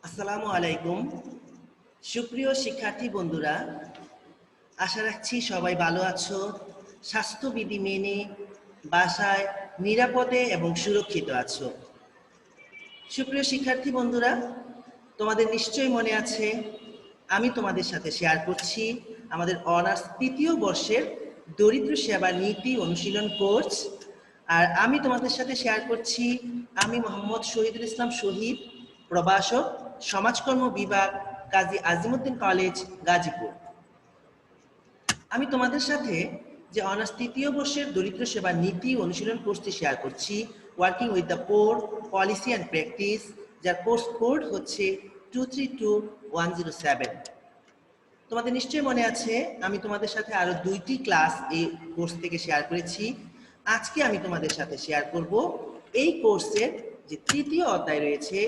আসসালামু আলাইকুম। সুপ্রিয় শিক্ষার্থী বন্ধুরা, আশা রাখছি সবাই ভালো আছো, স্বাস্থ্যবিধি মেনে বাসায় নিরাপদে এবং সুরক্ষিত আছো। সুপ্রিয় শিক্ষার্থী বন্ধুরা, তোমাদের নিশ্চয়ই মনে আছে আমি তোমাদের সাথে শেয়ার করছি আমাদের অনার্স তৃতীয় বর্ষের দরিদ্র সেবা নীতি অনুশীলন কোর্স। আর আমি তোমাদের সাথে শেয়ার করছি আমি মোহাম্মদ শহীদুল ইসলাম শহীদ, প্রভাষক, সমাজকর্ম বিভাগ, কাজী আজিমউদ্দিন কলেজ, গাজীপুর। আমি তোমাদের সাথে যে অনার্স তৃতীয় বর্ষের দরিদ্র সেবা নীতি অনুশীলন কোর্সটি শেয়ার করছি, working with the poor, policy and practice, যার কোর্স কোড হচ্ছে 232107। তোমাদের নিশ্চয়ই মনে আছে আমি তোমাদের সাথে আরো 2টি ক্লাস এই কোর্স থেকে শেয়ার করেছি। আজকে আমি তোমাদের সাথে শেয়ার করব এই কোর্সের যে তৃতীয় অধ্যায় রয়েছে,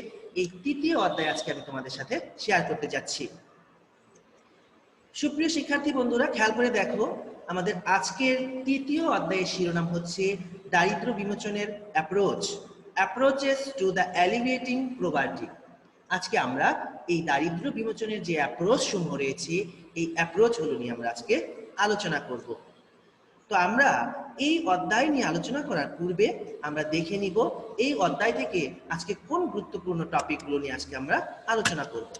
এই তৃতীয় অধ্যায় আজকে আমি তোমাদের সাথে শেয়ার করতে যাচ্ছি। সুপ্রিয় শিক্ষার্থী বন্ধুরা, খেয়াল করে দেখো, আমাদের আজকের তৃতীয় অধ্যায়ের শিরোনাম হচ্ছে দারিদ্র্য বিমোচনের অ্যাপ্রোচেস টু দ্য অ্যালিভিয়েটিং পভার্টি। আজকে আমরা এই দারিদ্র্য বিমোচনের যে অ্যাপ্রোচ সমূহ রয়েছে, এই অ্যাপ্রোচগুলো নিয়ে আমরা আজকে আলোচনা করব। তো আমরা এই অধ্যায় নিয়ে আলোচনা করার পূর্বে আমরা দেখে নিব এই অধ্যায় থেকে আজকে কোন গুরুত্বপূর্ণ টপিকগুলো নিয়ে আজকে আমরা আলোচনা করব।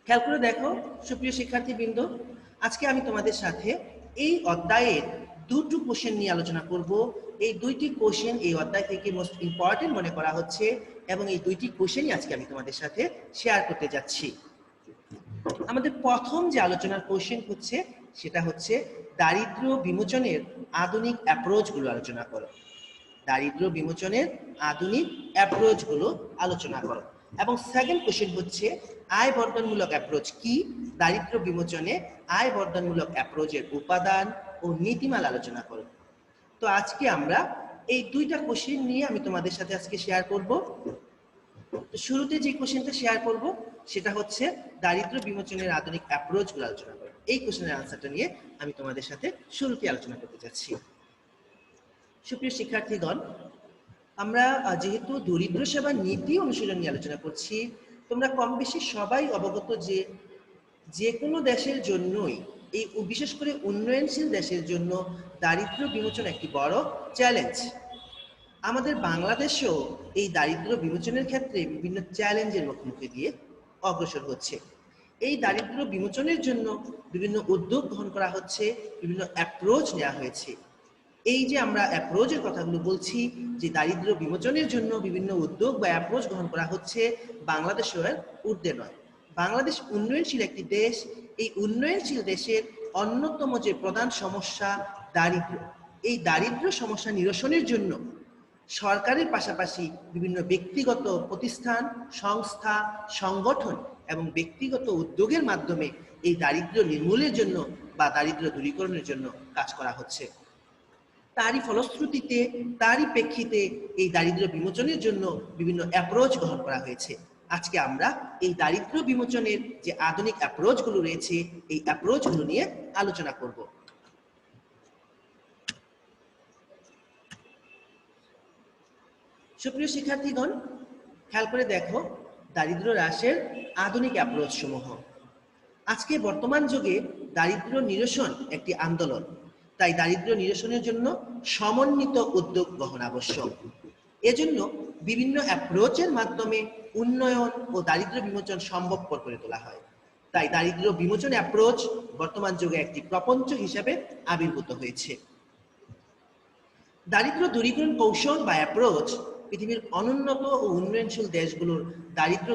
খেয়াল করে দেখো সুপ্রিয় শিক্ষার্থীবৃন্দ, আজকে আমি তোমাদের সাথে এই অধ্যায়ের দুটো কোশ্চেন নিয়ে আলোচনা করব। এই দুইটি কোশ্চেন এই অধ্যায় থেকে মোস্ট ইম্পর্টেন্ট মনে করা হচ্ছে এবং এই দুইটি কোশ্চেনই আজকে আমি তোমাদের সাথে শেয়ার করতে যাচ্ছি। আমাদের প্রথম যে আলোচনার কোশ্চেন হচ্ছে সেটা হচ্ছে দারিদ্র্য বিমোচনের আধুনিক অ্যাপ্রোচগুলো আলোচনা করো। দারিদ্র্য বিমোচনের আধুনিক অ্যাপ্রোচগুলো আলোচনা করো। এবং সেকেন্ড কোশ্চেন হচ্ছে আয় বর্ধনমূলক অ্যাপ্রোচ কি, দারিদ্র্য বিমোচনে আয় বর্ধনমূলক অ্যাপ্রোচের উপাদান ও নীতিমালা আলোচনা করো। তো আজকে আমরা এই দুইটা কোশ্চেন নিয়ে আমি তোমাদের সাথে আজকে শেয়ার করব। তো শুরুতে যে কোশ্চেনটা শেয়ার করব সেটা হচ্ছে দারিদ্র্য বিমোচনের আধুনিক অ্যাপ্রোচগুলো আলোচনা করো। এই কোশ্চেনের আনসারটা নিয়ে আমি তোমাদের সাথে শুরুতে আলোচনা করতে যাচ্ছি। সুপ্রিয় শিক্ষার্থীগণ, আমরা যেহেতু দরিদ্র সেবা নীতি অনুশীলন নিয়ে আলোচনা করছি, তোমরা কম বেশি সবাই অবগত যে যে কোনো দেশের জন্যই, এই বিশেষ করে উন্নয়নশীল দেশের জন্য দারিদ্র্য বিমোচন একটি বড় চ্যালেঞ্জ। আমাদের বাংলাদেশেও এই দারিদ্র্য বিমোচনের ক্ষেত্রে বিভিন্ন চ্যালেঞ্জের মুখোমুখি দিয়ে অগ্রসর হচ্ছে। এই দারিদ্র্য বিমোচনের জন্য বিভিন্ন উদ্যোগ গ্রহণ করা হচ্ছে, বিভিন্ন অ্যাপ্রোচ নেওয়া হয়েছে। এই যে আমরা অ্যাপ্রোচের কথাগুলো বলছি, যে দারিদ্র্য বিমোচনের জন্য বিভিন্ন উদ্যোগ বা অ্যাপ্রোচ গ্রহণ করা হচ্ছে, বাংলাদেশের ঊর্ধ্বে নয়। বাংলাদেশ উন্নয়নশীল একটি দেশ। এই উন্নয়নশীল দেশের অন্যতম যে প্রধান সমস্যা দারিদ্র্য, এই দারিদ্র্য সমস্যা নিরসনের জন্য সরকারের পাশাপাশি বিভিন্ন ব্যক্তিগত প্রতিষ্ঠান, সংস্থা, সংগঠন এবং ব্যক্তিগত উদ্যোগের মাধ্যমে এই দারিদ্র্য নির্মূলের জন্য বা দারিদ্র্য দূরীকরণের জন্য কাজ করা হচ্ছে। তারই ফলশ্রুতিতে, তারই প্রেক্ষিতে এই দারিদ্র্য বিমোচনের জন্য বিভিন্ন অ্যাপ্রোচ গ্রহণ করা হয়েছে। আজকে আমরা এই দারিদ্র্য বিমোচনের যে আধুনিক অ্যাপ্রোচগুলো রয়েছে, এই অ্যাপ্রোচগুলো নিয়ে আলোচনা করব। সুপ্রিয় শিক্ষার্থীগণ, খেয়াল করে দেখো দারিদ্র্য হ্রাসের আধুনিক অ্যাপ্রোচ সমূহ। আজকে বর্তমান যুগে দারিদ্র্য নিরসন একটি আন্দোলন, তাই দারিদ্র্য নিরসনের জন্য সমন্বিত উদ্যোগ গ্রহণ আবশ্যক। এজন্য বিভিন্ন অ্যাপ্রোচের মাধ্যমে উন্নয়ন ও দারিদ্র্য বিমোচন সম্ভবপর করে তোলা হয়। তাই দারিদ্র্য বিমোচন অ্যাপ্রোচ বর্তমান যুগে একটি প্রপঞ্চ হিসেবে আবির্ভূত হয়েছে। দারিদ্র্য দূরীকরণ কৌশল বা অ্যাপ্রোচ পৃথিবীর অনুন্নত ও উন্নয়নশীল দেশগুলোর দারিদ্র্য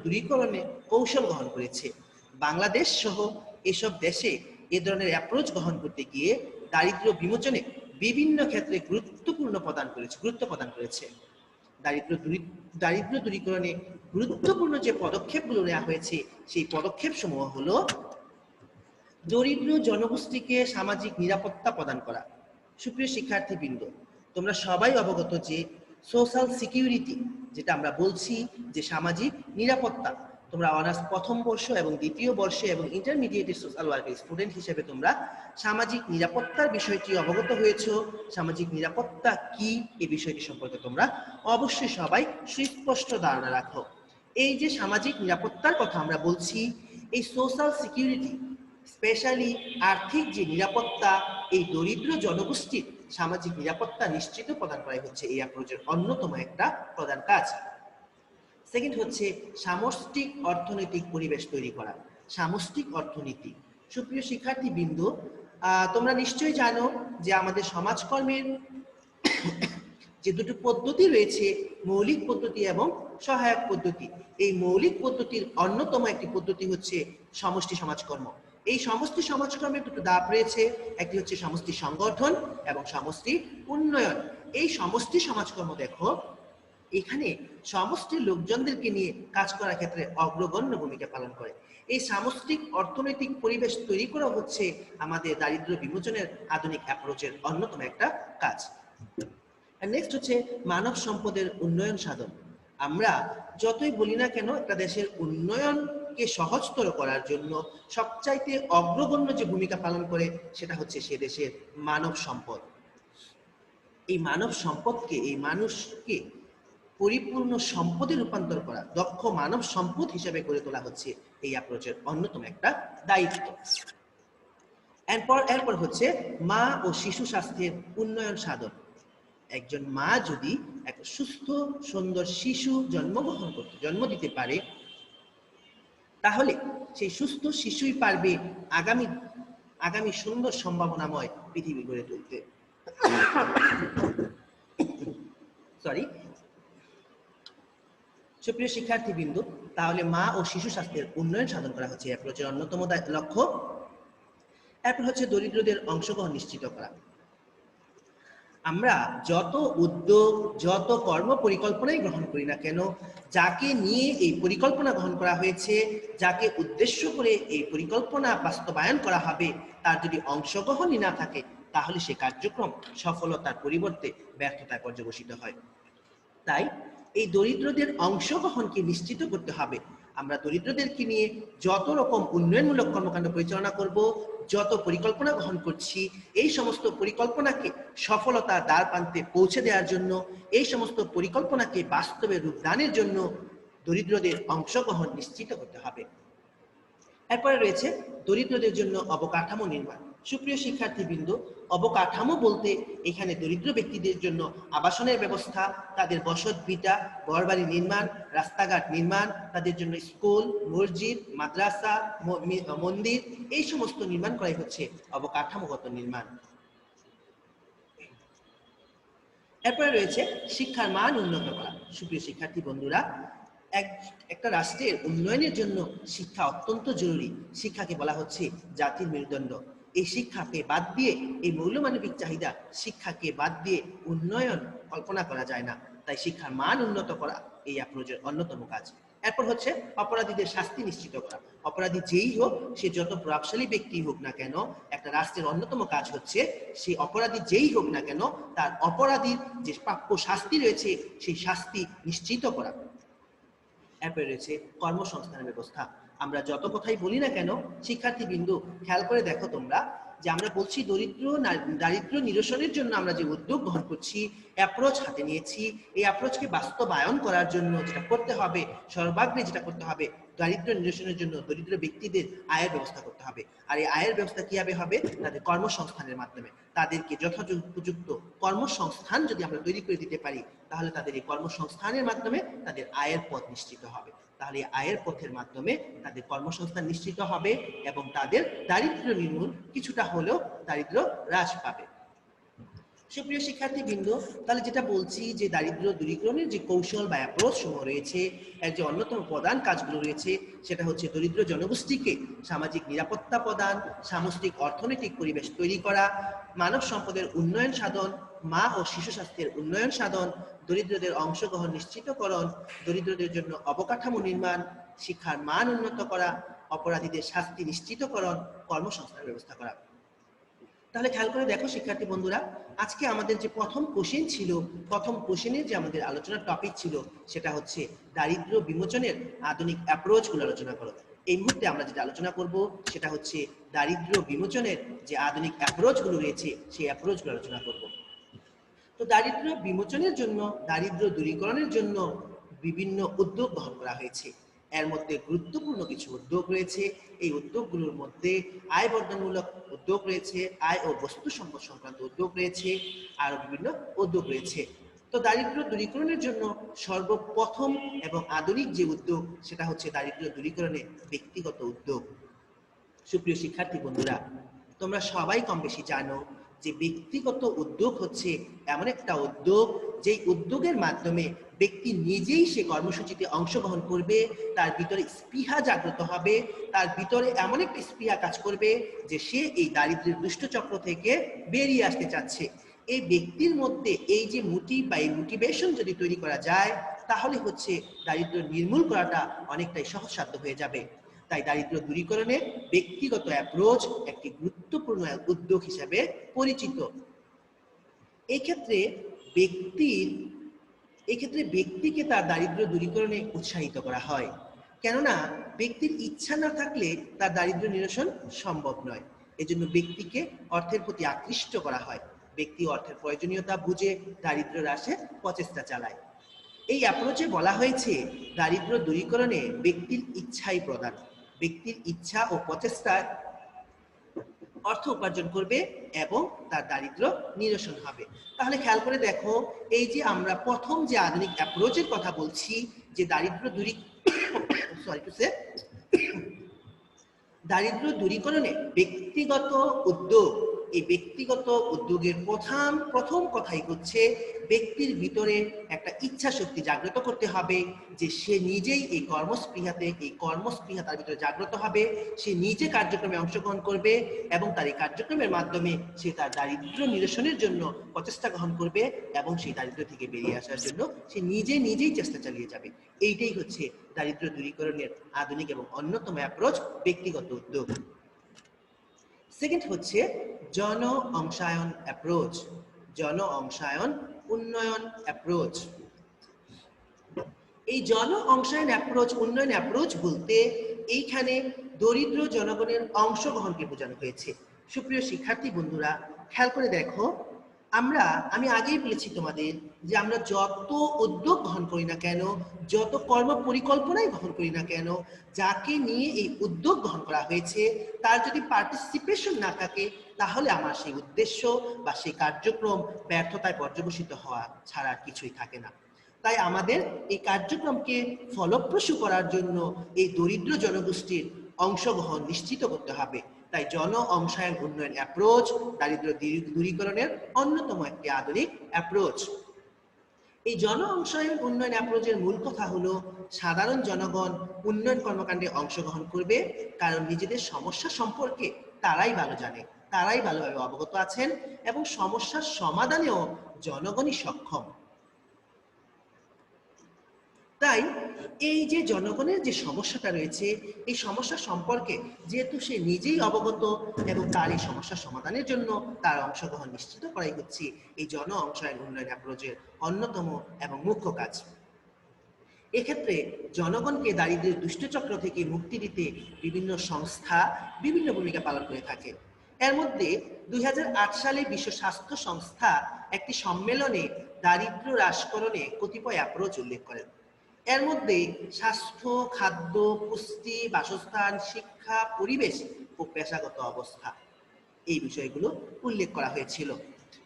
দূরীকরণে কৌশল গ্রহণ করেছে। বাংলাদেশ সহ এসব দেশে এ ধরনের অ্যাপ্রোচ গ্রহণ করতে গিয়ে দারিদ্র্য বিমোচনে বিভিন্ন ক্ষেত্রে গুরুত্ব প্রদান করেছে। দারিদ্র্য দূরীকরণে গুরুত্বপূর্ণ যে পদক্ষেপগুলো নেওয়া হয়েছে, সেই পদক্ষেপ সমূহ হলো দরিদ্র জনগোষ্ঠীকে সামাজিক নিরাপত্তা প্রদান করা। সুপ্রিয় শিক্ষার্থীবৃন্দ, তোমরা সবাই অবগত যে সোশ্যাল সিকিউরিটি, যেটা আমরা বলছি যে সামাজিক নিরাপত্তা, তোমরা অনার্স প্রথম বর্ষ এবং দ্বিতীয় বর্ষে এবং ইন্টারমিডিয়েট সোশ্যাল ওয়ার্কের স্টুডেন্ট হিসেবে তোমরা সামাজিক নিরাপত্তার বিষয়টি অবগত হয়েছ। সামাজিক নিরাপত্তা কি, এই বিষয়টি সম্পর্কে তোমরা অবশ্যই সবাই সুস্পষ্ট ধারণা রাখো। এই যে সামাজিক নিরাপত্তার কথা আমরা বলছি, এই সোশ্যাল সিকিউরিটি, স্পেশালি আর্থিক যে নিরাপত্তা, এই দরিদ্র জনগোষ্ঠীর সামাজিক নিরাপত্তা নিশ্চিত প্রদান করাই হচ্ছে এই অ্যাপ্রোচের অন্যতম একটা প্রধান কাজ। সেকেন্ড হচ্ছে সামষ্টিক অর্থনৈতিক পরিবেশ তৈরি করা। সামষ্টিক অর্থনীতি, সুপ্রিয় শিক্ষার্থীবৃন্দ, তোমরা নিশ্চয়ই জানো যে আমাদের সমাজকর্মের যে দুটো পদ্ধতি রয়েছে, মৌলিক পদ্ধতি এবং সহায়ক পদ্ধতি। এই মৌলিক পদ্ধতির অন্যতম একটি পদ্ধতি হচ্ছে সমষ্টি সমাজকর্ম। এই সমষ্টি সমাজকর্মের দুটো ধাপ রয়েছে, একটি হচ্ছে সমষ্টি সংগঠন এবং সমষ্টি উন্নয়ন। এই সমষ্টি সমাজকর্ম দেখো, এখানে সমষ্টির লোকজনদেরকে নিয়ে কাজ করার ক্ষেত্রে অগ্রগণ্য ভূমিকা পালন করে। এই সামষ্টিক অর্থনৈতিক পরিবেশ তৈরি করা হচ্ছে আমাদের দারিদ্র বিমোচনের আধুনিক অ্যাপ্রোচের অন্যতম একটা কাজ। নেক্সট হচ্ছে মানব সম্পদের উন্নয়ন সাধন। আমরা যতই বলি না কেন, একটা দেশের উন্নয়নকে সহজতর করার জন্য সবচাইতে অগ্রগণ্য যে ভূমিকা পালন করে সেটা হচ্ছে সে দেশের মানব সম্পদ। এই মানব সম্পদকে, এই মানুষকে পরিপূর্ণ সম্পদে রূপান্তর করা, দক্ষ মানব সম্পদ হিসেবে গড়ে তোলা হচ্ছে এই অ্যাপ্রোচের অন্যতম একটা দায়িত্ব। এরপর হচ্ছে মা ও শিশু স্বাস্থ্যের উন্নয়ন সাধন। একজন মা যদি একটা সুস্থ সুন্দর শিশু জন্ম দিতে পারে, তাহলে সেই সুস্থ শিশুই পারবে আগামী সুন্দর সম্ভাবনাময় পৃথিবী গড়ে তুলতে। সুপ্রিয় শিক্ষার্থীবৃন্দ, তাহলে মা ও শিশু স্বাস্থ্যের উন্নয়ন সাধন করা হচ্ছে অ্যাপ্রোচের অন্যতম লক্ষ্য। এরপর হচ্ছে দরিদ্রদের অংশগ্রহণ নিশ্চিত করা। আমরা যত উদ্যোগ, যত কর্ম পরিকল্পনাই গ্রহণ করি না কেন, যাকে নিয়ে এই পরিকল্পনা গ্রহণ করা হয়েছে, যাকে উদ্দেশ্য করে এই পরিকল্পনা বাস্তবায়ন করা হবে, তার যদি অংশগ্রহণই না থাকে, তাহলে সে কার্যক্রম সফলতার পরিবর্তে ব্যর্থতায় পর্যবসিত হয়। তাই এই দরিদ্রদের অংশগ্রহণকে নিশ্চিত করতে হবে। আমরা দরিদ্রদেরকে নিয়ে যত রকম উন্নয়নমূলক কর্মকাণ্ড পরিচালনা করব, যত পরিকল্পনা গ্রহণ করছি, এই সমস্ত পরিকল্পনাকে সফলতার দ্বার প্রান্তে পৌঁছে দেওয়ার জন্য, এই সমস্ত পরিকল্পনাকে বাস্তবে রূপদানের জন্য দরিদ্রদের অংশগ্রহণ নিশ্চিত করতে হবে। এরপরে রয়েছে দরিদ্রদের জন্য অবকাঠামো নির্মাণ। সুপ্রিয় শিক্ষার্থীবৃন্দ, অবকাঠামো বলতে এখানে দরিদ্র ব্যক্তিদের জন্য আবাসনের ব্যবস্থা, তাদের বসত ভিটা, ঘরবাড়ি নির্মাণ, রাস্তাঘাট নির্মাণ, তাদের জন্য স্কুল, মসজিদ, মাদ্রাসা, মন্দির, এই সমস্ত নির্মাণ করাই হচ্ছে অবকাঠামোগত নির্মাণ। এরপরে রয়েছে শিক্ষার মান উন্নত করা। সুপ্রিয় শিক্ষার্থী বন্ধুরা, একটা রাষ্ট্রের উন্নয়নের জন্য শিক্ষা অত্যন্ত জরুরি। শিক্ষাকে বলা হচ্ছে জাতির মেরুদণ্ড। এই শিক্ষাকে বাদ দিয়ে, এই মৌলমানবিক চাহিদা, শিক্ষাকে বাদ দিয়ে উন্নয়ন কল্পনা করা যায় না। তাই শিক্ষার মান উন্নত করা এই অ্যাপ্রোচের অন্যতম কাজ। এরপর হচ্ছে অপরাধীদের শাস্তি নিশ্চিত করা। অপরাধী যেই হোক, সে যত প্রভাবশালী ব্যক্তি হোক না কেন, একটা রাষ্ট্রের অন্যতম কাজ হচ্ছে সেই অপরাধী যেই হোক না কেন, তার অপরাধীর যে প্রাপ্য শাস্তি রয়েছে সেই শাস্তি নিশ্চিত করা। এরপরে রয়েছে কর্মসংস্থানের ব্যবস্থা। আমরা যত কথাই বলি না কেন, শিক্ষার্থীবৃন্দ খেয়াল করে দেখো তোমরা, যে আমরা বলছি দারিদ্র নিরসনের জন্য আমরা যে উদ্যোগ গ্রহণ করছি, অ্যাপ্রোচ হাতে নিয়েছি, এই অ্যাপ্রোচকে বাস্তবায়ন করার জন্য যেটা করতে হবে, সর্বাগ্রে যেটা করতে হবে, দারিদ্র নিরসনের জন্য দরিদ্র ব্যক্তিদের আয়ের ব্যবস্থা করতে হবে। আর এই আয়ের ব্যবস্থা কিভাবে হবে? তাদের কর্মসংস্থানের মাধ্যমে। তাদেরকে যথোপযুক্ত কর্মসংস্থান যদি আমরা তৈরি করে দিতে পারি, তাহলে তাদের এই কর্মসংস্থানের মাধ্যমে তাদের আয়ের পথ নিশ্চিত হবে। তাহলে আয়ের পথের মাধ্যমে তাদের কর্মসংস্থান নিশ্চিত হবে এবং তাদের দারিদ্র নির্মূল কিছুটা হলেও দারিদ্র হ্রাস পাবে। সুপ্রিয় শিক্ষার্থীবৃন্দ, তাহলে যেটা বলছি যে দারিদ্র দূরীকরণের যে কৌশল বা অ্যাপ্রোচ সমূহ রয়েছে, এর যে অন্যতম প্রধান কাজগুলো রয়েছে, সেটা হচ্ছে দরিদ্র জনগোষ্ঠীকে সামাজিক নিরাপত্তা প্রদান, সামষ্টিক অর্থনৈতিক পরিবেশ তৈরি করা, মানব সম্পদের উন্নয়ন সাধন, মা ও শিশু স্বাস্থ্যের উন্নয়ন সাধন, দরিদ্রদের অংশগ্রহণ নিশ্চিতকরণ, দরিদ্রদের জন্য অবকাঠামো নির্মাণ, শিক্ষার মান উন্নত করা, অপরাধীদের শাস্তি নিশ্চিতকরণ, কর্মসংস্থানের ব্যবস্থা করা। তাহলে খেয়াল করে দেখো শিক্ষার্থী বন্ধুরা, আজকে আমাদের যে প্রথম কোশ্চেন ছিল, প্রথম কোশ্চেনের যে আমাদের আলোচনার টপিক ছিল, সেটা হচ্ছে দারিদ্র বিমোচনের আধুনিক অ্যাপ্রোচগুলো আলোচনা করো। এই মুহূর্তে আমরা যেটা আলোচনা করব সেটা হচ্ছে দারিদ্র বিমোচনের যে আধুনিক অ্যাপ্রোচগুলো রয়েছে, সেই অ্যাপ্রোচগুলো আলোচনা করব। তো দারিদ্র বিমোচনের জন্য, দারিদ্র দূরীকরণের জন্য বিভিন্ন উদ্যোগ গ্রহণ করা হয়েছে। এর মধ্যে গুরুত্বপূর্ণ কিছু উদ্যোগ রয়েছে। এই উদ্যোগগুলোর মধ্যে আয় বর্ধনমূলক উদ্যোগ রয়েছে, আয় ও বস্তু সম্পদ সংক্রান্ত উদ্যোগ রয়েছে, আরো বিভিন্ন উদ্যোগ রয়েছে। তো দারিদ্র্য দূরীকরণের জন্য সর্বপ্রথম এবং আধুনিক যে উদ্যোগ সেটা হচ্ছে দারিদ্র্য দূরীকরণে ব্যক্তিগত উদ্যোগ। সুপ্রিয় শিক্ষার্থী বন্ধুরা, তোমরা সবাই কম বেশি জানো যে ব্যক্তিগত উদ্যোগ হচ্ছে এমন একটা উদ্যোগ যেই উদ্যোগের মাধ্যমে ব্যক্তি নিজেই সে কর্মসূচিতে অংশগ্রহণ করবে, তার ভিতরে স্পৃহা জাগ্রত হবে, তার ভিতরে এমন একটা স্পৃহা কাজ করবে যে সে এই দারিদ্র্যের দুষ্টচক্র থেকে বেরিয়ে আসতে চাচ্ছে। এই ব্যক্তির মধ্যে এই যে মোটিভ বা এই মোটিভেশন যদি তৈরি করা যায় তাহলে হচ্ছে দারিদ্র্য নির্মূল করাটা অনেকটাই সহজসাধ্য হয়ে যাবে। তাই দারিদ্র্য দূরীকরণে ব্যক্তিগত অ্যাপ্রোচ একটি গুরুত্বপূর্ণ উদ্যোগ হিসেবে পরিচিত। এক্ষেত্রে ব্যক্তিকে তার দারিদ্র্য দূরীকরণে উৎসাহিত করা হয়, কেননা ব্যক্তির ইচ্ছা না থাকলে তার দারিদ্র্য নিরসন সম্ভব নয়। এজন্য ব্যক্তিকে অর্থের প্রতি আকৃষ্ট করা হয়, ব্যক্তি অর্থের প্রয়োজনীয়তা বুঝে দারিদ্র্য হ্রাসে প্রচেষ্টা চালায়। এই অ্যাপ্রোচে বলা হয়েছে দারিদ্র্য দূরীকরণে ব্যক্তির ইচ্ছাই প্রধান, ব্যক্তির ইচ্ছা ও প্রচেষ্টায় অর্থ উপার্জন করবে এবং তার দারিদ্র্য নিরসন হবে। তাহলে খেয়াল করে দেখো, এই যে আমরা প্রথম যে আধুনিক অ্যাপ্রোচের কথা বলছি, যে দারিদ্র্য দূরীকরণে ব্যক্তিগত উদ্যোগ, এই ব্যক্তিগত উদ্যোগের প্রথম কথাই হচ্ছে ব্যক্তির ভিতরে একটা ইচ্ছা শক্তি জাগ্রত করতে হবে, যে সে নিজেই এই কর্মস্পৃহা তার ভিতরে জাগ্রত হবে, সে নিজে কার্যক্রমে অংশগ্রহণ করবে এবং তার এই কার্যক্রমের মাধ্যমে সে তার দারিদ্র্য নিরসনের জন্য প্রচেষ্টা গ্রহণ করবে এবং সেই দারিদ্র্য থেকে বেরিয়ে আসার জন্য সে নিজেই চেষ্টা চালিয়ে যাবে। এইটাই হচ্ছে দারিদ্র্য দূরীকরণের আধুনিক এবং অন্যতম অ্যাপ্রোচ, ব্যক্তিগত উদ্যোগ। সেকেন্ড হচ্ছে জন অংশায়ন অ্যাপ্রোচ, জন অংশায়ন উন্নয়ন অ্যাপ্রোচ। এই জন অংশায়ন অ্যাপ্রোচ, উন্নয়ন অ্যাপ্রোচ বলতে এইখানে দরিদ্র জনগণের অংশগ্রহণকে বোঝানো হয়েছে। সুপ্রিয় শিক্ষার্থী বন্ধুরা, খেয়াল করে দেখো, আমি আগেই বলেছি তোমাদের যে আমরা যত উদ্যোগ গ্রহণ করি না কেন, যত কর্ম পরিকল্পনাই গ্রহণ করি না কেন, যাকে নিয়ে এই উদ্যোগ গ্রহণ করা হয়েছে তার যদি পার্টিসিপেশন না থাকে তাহলে আমার সেই উদ্দেশ্য বা সেই কার্যক্রম ব্যর্থতায় পর্যবসিত হওয়া ছাড়া কিছুই থাকে না। তাই আমাদের এই কার্যক্রমকে ফলপ্রসূ করার জন্য এই দরিদ্র জনগোষ্ঠীর অংশগ্রহণ নিশ্চিত করতে হবে। তাই জন অংশায়ন উন্নয়ন অ্যাপ্রোচ দারিদ্র্য দূরীকরণের অন্যতম একটি আধুনিক অ্যাপ্রোচ। এই জন অংশায়ন উন্নয়ন অ্যাপ্রোচের মূল কথা হলো সাধারণ জনগণ উন্নয়ন কর্মকাণ্ডে অংশগ্রহণ করবে, কারণ নিজেদের সমস্যা সম্পর্কে তারাই ভালো জানে, তারাই ভালোভাবে অবগত আছেন এবং সমস্যার সমাধানেও জনগণই সক্ষম। তাই এই যে জনগণের যে সমস্যাটা রয়েছে, এই সমস্যা সম্পর্কে যেহেতু সে নিজেই অবগত এবং তার এই সমস্যা সমাধানের জন্য তার অংশগ্রহণ নিশ্চিত করাই হচ্ছে এই জন অংশায়ন উন্নয়ন অ্যাপ্রোচের অন্যতম এবং মুখ্য কাজ। এক্ষেত্রে জনগণকে দারিদ্র্যের দুষ্টচক্র থেকে মুক্তি দিতে বিভিন্ন সংস্থা বিভিন্ন ভূমিকা পালন করে থাকে। এর মধ্যে 2008 সালে বিশ্ব স্বাস্থ্য সংস্থা একটি সম্মেলনে দারিদ্র্য হ্রাসকরণে কতিপয় অ্যাপ্রোচ উল্লেখ করেন। এর মধ্যে স্বাস্থ্য, খাদ্য, পুষ্টি, বাসস্থান, শিক্ষা, পরিবেশ ও পেশাগত অবস্থা, এই বিষয়গুলো উল্লেখ করা হয়েছিল।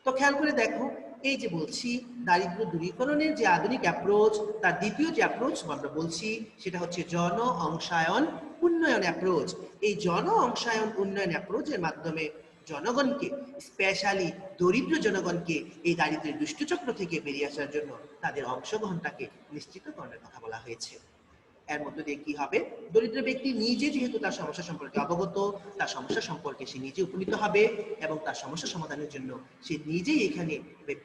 তো খেয়াল করে দেখো, এই যে বলছি দারিদ্র্য দূরীকরণের যে আধুনিক অ্যাপ্রোচ, তার দ্বিতীয় যে অ্যাপ্রোচ আমরা বলছি সেটা হচ্ছে জন অংশায়ন উন্নয়ন অ্যাপ্রোচ। এই জন অংশায়ন উন্নয়ন অ্যাপ্রোচের মাধ্যমে জনগণকে, স্পেশালি দরিদ্র জনগণকে এই দারিদ্র্যের দুষ্টচক্র থেকে বেরিয়ে আসার জন্য তাদের অংশগ্রহণটাকে নিশ্চিতকরণের কথা বলা হয়েছে। এর মধ্য দিয়ে কি হবে, দরিদ্র ব্যক্তি নিজে যেহেতু তার সমস্যা সম্পর্কে অবগত, তার সমস্যা সম্পর্কে সে নিজে উপনীত হবে এবং তার সমস্যা সমাধানের জন্য সে নিজেই এখানে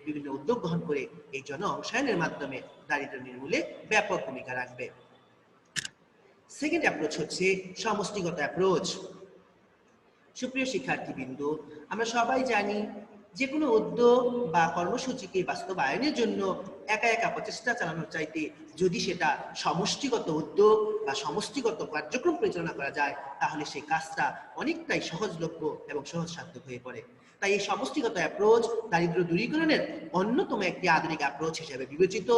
বিভিন্ন উদ্যোগ গ্রহণ করে এই জন অংশায়নের মাধ্যমে দারিদ্র্য নির্মূলে ব্যাপক ভূমিকা রাখবে। সেকেন্ড অ্যাপ্রোচ হচ্ছে সমষ্টিগত অ্যাপ্রোচ। সুপ্রিয় শিক্ষার্থীবৃন্দ, আমরা সবাই জানি যে কোনো উদ্যোগ বা কর্মসূচিকে বাস্তবায়নের জন্য একা একা প্রচেষ্টা চালানোর চাইতে যদি সেটা সমষ্টিগত উদ্যোগ বা সমষ্টিগত কার্যক্রম পরিচালনা করা যায় তাহলে সেই কাজটা অনেকটাই সহজলভ্য এবং সহজসাধ্য হয়ে পড়ে। তাই এই সমষ্টিগত অ্যাপ্রোচ দারিদ্র দূরীকরণের অন্যতম একটি আধুনিক অ্যাপ্রোচ হিসেবে বিবেচিত,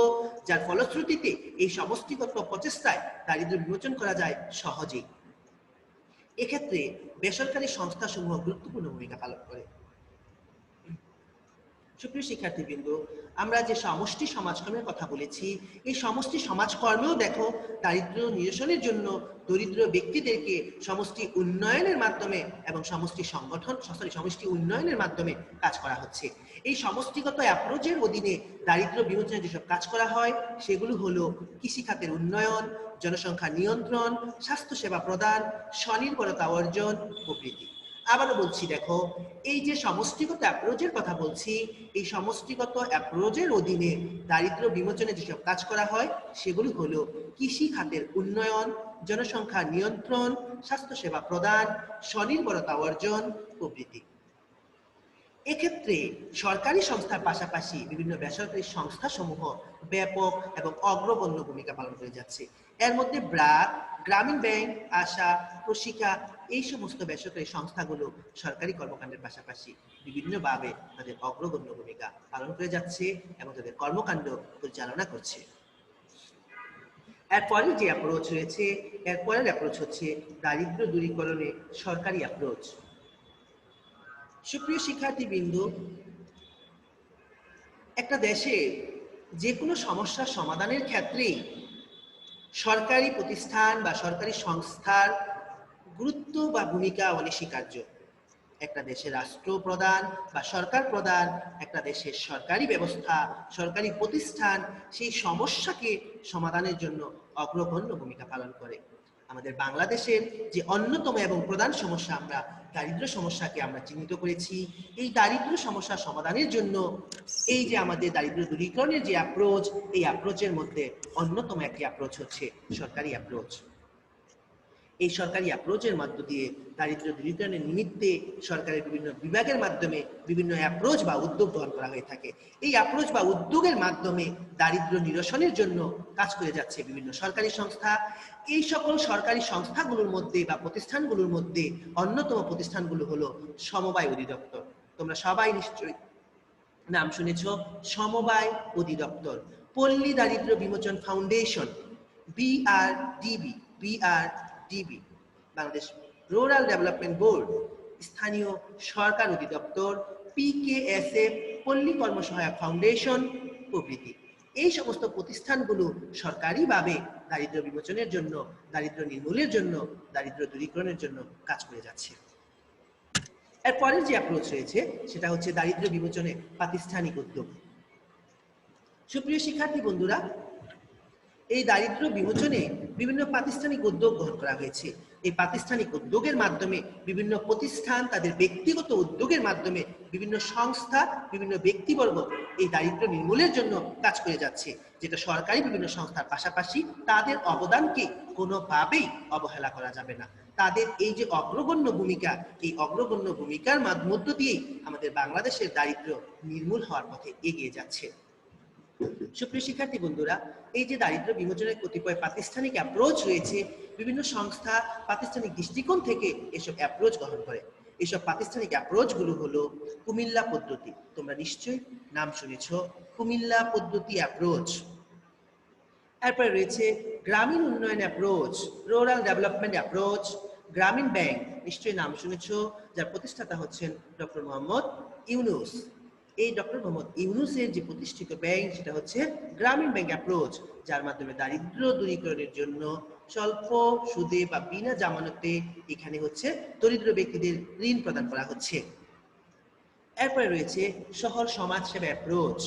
যার ফলশ্রুতিতে এই সমষ্টিগত প্রচেষ্টায় দারিদ্র বিমোচন করা যায় সহজেই। এক্ষেত্রে বেসরকারি সংস্থাসমূহ গুরুত্বপূর্ণ ভূমিকা পালন করে। সুপ্রিয় শিক্ষার্থীবৃন্দ, আমরা যে সমষ্টি সমাজকর্মের কথা বলেছি, এই সমষ্টি সমাজকর্মেও দেখো দারিদ্র নিরসনের জন্য দরিদ্র ব্যক্তিদেরকে সমষ্টি উন্নয়নের মাধ্যমে এবং সমষ্টি উন্নয়নের মাধ্যমে কাজ করা হচ্ছে। এই সমষ্টিগত অ্যাপ্রোচের অধীনে দারিদ্র বিমোচনের যেসব কাজ করা হয় সেগুলো হলো কৃষিখাতের উন্নয়ন, জনসংখ্যা নিয়ন্ত্রণ, স্বাস্থ্যসেবা প্রদান, স্বনির্ভরতা অর্জন প্রভৃতি। আবারও বলছি, দেখো এই যে সমষ্টিগত অ্যাপ্রোচের কথা বলছি, এই সমষ্টিগত অ্যাপ্রোচের অধীনে দারিদ্র বিমোচনে যেসব কাজ করা হয় সেগুলো হলো কৃষি খাতের উন্নয়ন, জনসংখ্যা নিয়ন্ত্রণ, স্বাস্থ্যসেবা প্রদান, স্বনির্ভরতা অর্জন প্রভৃতি। এক্ষেত্রে সরকারি সংস্থার পাশাপাশি বিভিন্ন বেসরকারি সংস্থাসমূহ ব্যাপক এবং অগ্রগণ্য ভূমিকা পালন করে যাচ্ছে। এর মধ্যে ব্র্যাক, গ্রামীণ ব্যাংক, আশা, প্রশিকা এই সমস্ত বেসরকারি সংস্থাগুলো সরকারি কর্মকাণ্ডের পাশাপাশি বিভিন্নভাবে তাদের অগ্রগণ্য ভূমিকা পালন করে যাচ্ছে এবং তাদের কর্মকাণ্ড পরিচালনা করছে। এরপরের যে অ্যাপ্রোচ রয়েছে, এরপরের অ্যাপ্রোচ হচ্ছে দারিদ্র দূরীকরণে সরকারি অ্যাপ্রোচ। সুপ্রিয় শিক্ষার্থীবৃন্দ, একটা দেশে যে কোনো সমস্যার সমাধানের ক্ষেত্রেই সরকারি প্রতিষ্ঠান বা সরকারি সংস্থার গুরুত্ব বা ভূমিকা অনস্বীকার্য। একটা দেশের রাষ্ট্র প্রধান বা সরকার প্রধান, একটা দেশের সরকারি ব্যবস্থা, সরকারি প্রতিষ্ঠান সেই সমস্যাকে সমাধানের জন্য অগ্রগণ্য ভূমিকা পালন করে। আমাদের বাংলাদেশের যে অন্যতম এবং প্রধান সমস্যা আমরা দারিদ্র সমস্যাকে আমরা চিহ্নিত করেছি, এই দারিদ্র সমস্যা সমাধানের জন্য এই যে আমাদের দারিদ্র দূরীকরণের যে অ্যাপ্রোচ, এই অ্যাপ্রোচের মধ্যে অন্যতম একটি অ্যাপ্রোচ হচ্ছে সরকারি অ্যাপ্রোচ। এই সরকারি অ্যাপ্রোচের মধ্য দিয়ে দারিদ্র দূরীকরণের নিমিত্তে সরকারের বিভিন্ন বিভাগের মাধ্যমে বিভিন্ন অ্যাপ্রোচ বা উদ্যোগ গ্রহণ করা হয়ে থাকে। এই অ্যাপ্রোচ বা উদ্যোগের মাধ্যমে দারিদ্র নিরসনের জন্য কাজ করে যাচ্ছে বিভিন্ন সরকারি সংস্থা। এই সকল সরকারি সংস্থাগুলোর মধ্যে বা প্রতিষ্ঠানগুলোর মধ্যে অন্যতম প্রতিষ্ঠানগুলো হলো সমবায় অধিদপ্তর। তোমরা সবাই নিশ্চয়ই নাম শুনেছ, সমবায় অধিদপ্তর, পল্লী দারিদ্র বিমোচন foundation, BRDB, Bangladesh rural development board, স্থানীয় সরকার অধিদপ্তর, পিকেএসএফ, পল্লী কর্মসহায়ক ফাউন্ডেশন প্রভৃতি। এই সমস্ত প্রতিষ্ঠানগুলো সরকারিভাবে দারিদ্র বিমোচনের জন্য, দারিদ্র নির্মূলের জন্য, দারিদ্র দূরীকরণের জন্য কাজ করে যাচ্ছে। এরপরের যে অ্যাপ্রোচ রয়েছে সেটা হচ্ছে দারিদ্র বিমোচনে প্রাতিষ্ঠানিক উদ্যোগ। সুপ্রিয় শিক্ষার্থী বন্ধুরা, এই দারিদ্র বিমোচনে বিভিন্ন প্রাতিষ্ঠানিক উদ্যোগ গ্রহণ করা হয়েছে। এই প্রাতিষ্ঠানিক উদ্যোগের মাধ্যমে বিভিন্ন প্রতিষ্ঠান তাদের ব্যক্তিগত উদ্যোগের মাধ্যমে বিভিন্ন সংস্থা, বিভিন্ন ব্যক্তিবর্গ এই দারিদ্র নির্মূলের জন্য কাজ করে যাচ্ছে, যেটা সরকারি বিভিন্ন সংস্থার পাশাপাশি তাদের অবদানকে কোনোভাবেই অবহেলা করা যাবে না। তাদের এই যে অগ্রগণ্য ভূমিকা, এই অগ্রগণ্য ভূমিকার মধ্য দিয়েই আমাদের বাংলাদেশের দারিদ্র নির্মূল হওয়ার পথে এগিয়ে যাচ্ছে। সুপ্রিয় শিক্ষার্থী বন্ধুরা, এই যে দারিদ্র বিমোচনের কতিপয় প্রাতিষ্ঠানিক অ্যাপ্রোচ রয়েছে, বিভিন্ন সংস্থা প্রাতিষ্ঠানিক দৃষ্টিকোণ থেকে এসব অ্যাপ্রোচ গ্রহণ করে। এসব প্রাতিষ্ঠানিক অ্যাপ্রোচগুলো হলো কুমিল্লা পদ্ধতি। তোমরা নিশ্চয়ই নাম শুনেছ, কুমিল্লা পদ্ধতি অ্যাপ্রোচ। এরপরে রয়েছে গ্রামীণ উন্নয়ন অ্যাপ্রোচ, রুরাল ডেভেলপমেন্ট অ্যাপ্রোচ। গ্রামীণ ব্যাংক, নিশ্চয়ই নাম শুনেছ, যার প্রতিষ্ঠাতা হচ্ছেন ডক্টর মোহাম্মদ ইউনূস। এই ডক্টর মোহাম্মদ ইউনূসের যে প্রতিষ্ঠিত ব্যাংক সেটা হচ্ছে গ্রামীণ ব্যাংক অ্যাপ্রোচ, যার মাধ্যমে দারিদ্র দূরীকরণের জন্য স্বল্প সুদে বা বিনা জামানতে এখানে হচ্ছে দরিদ্র ব্যক্তিদের ঋণ প্রদান করা হচ্ছে। এরপরে রয়েছে শহর সমাজসেবা অ্যাপ্রোচ,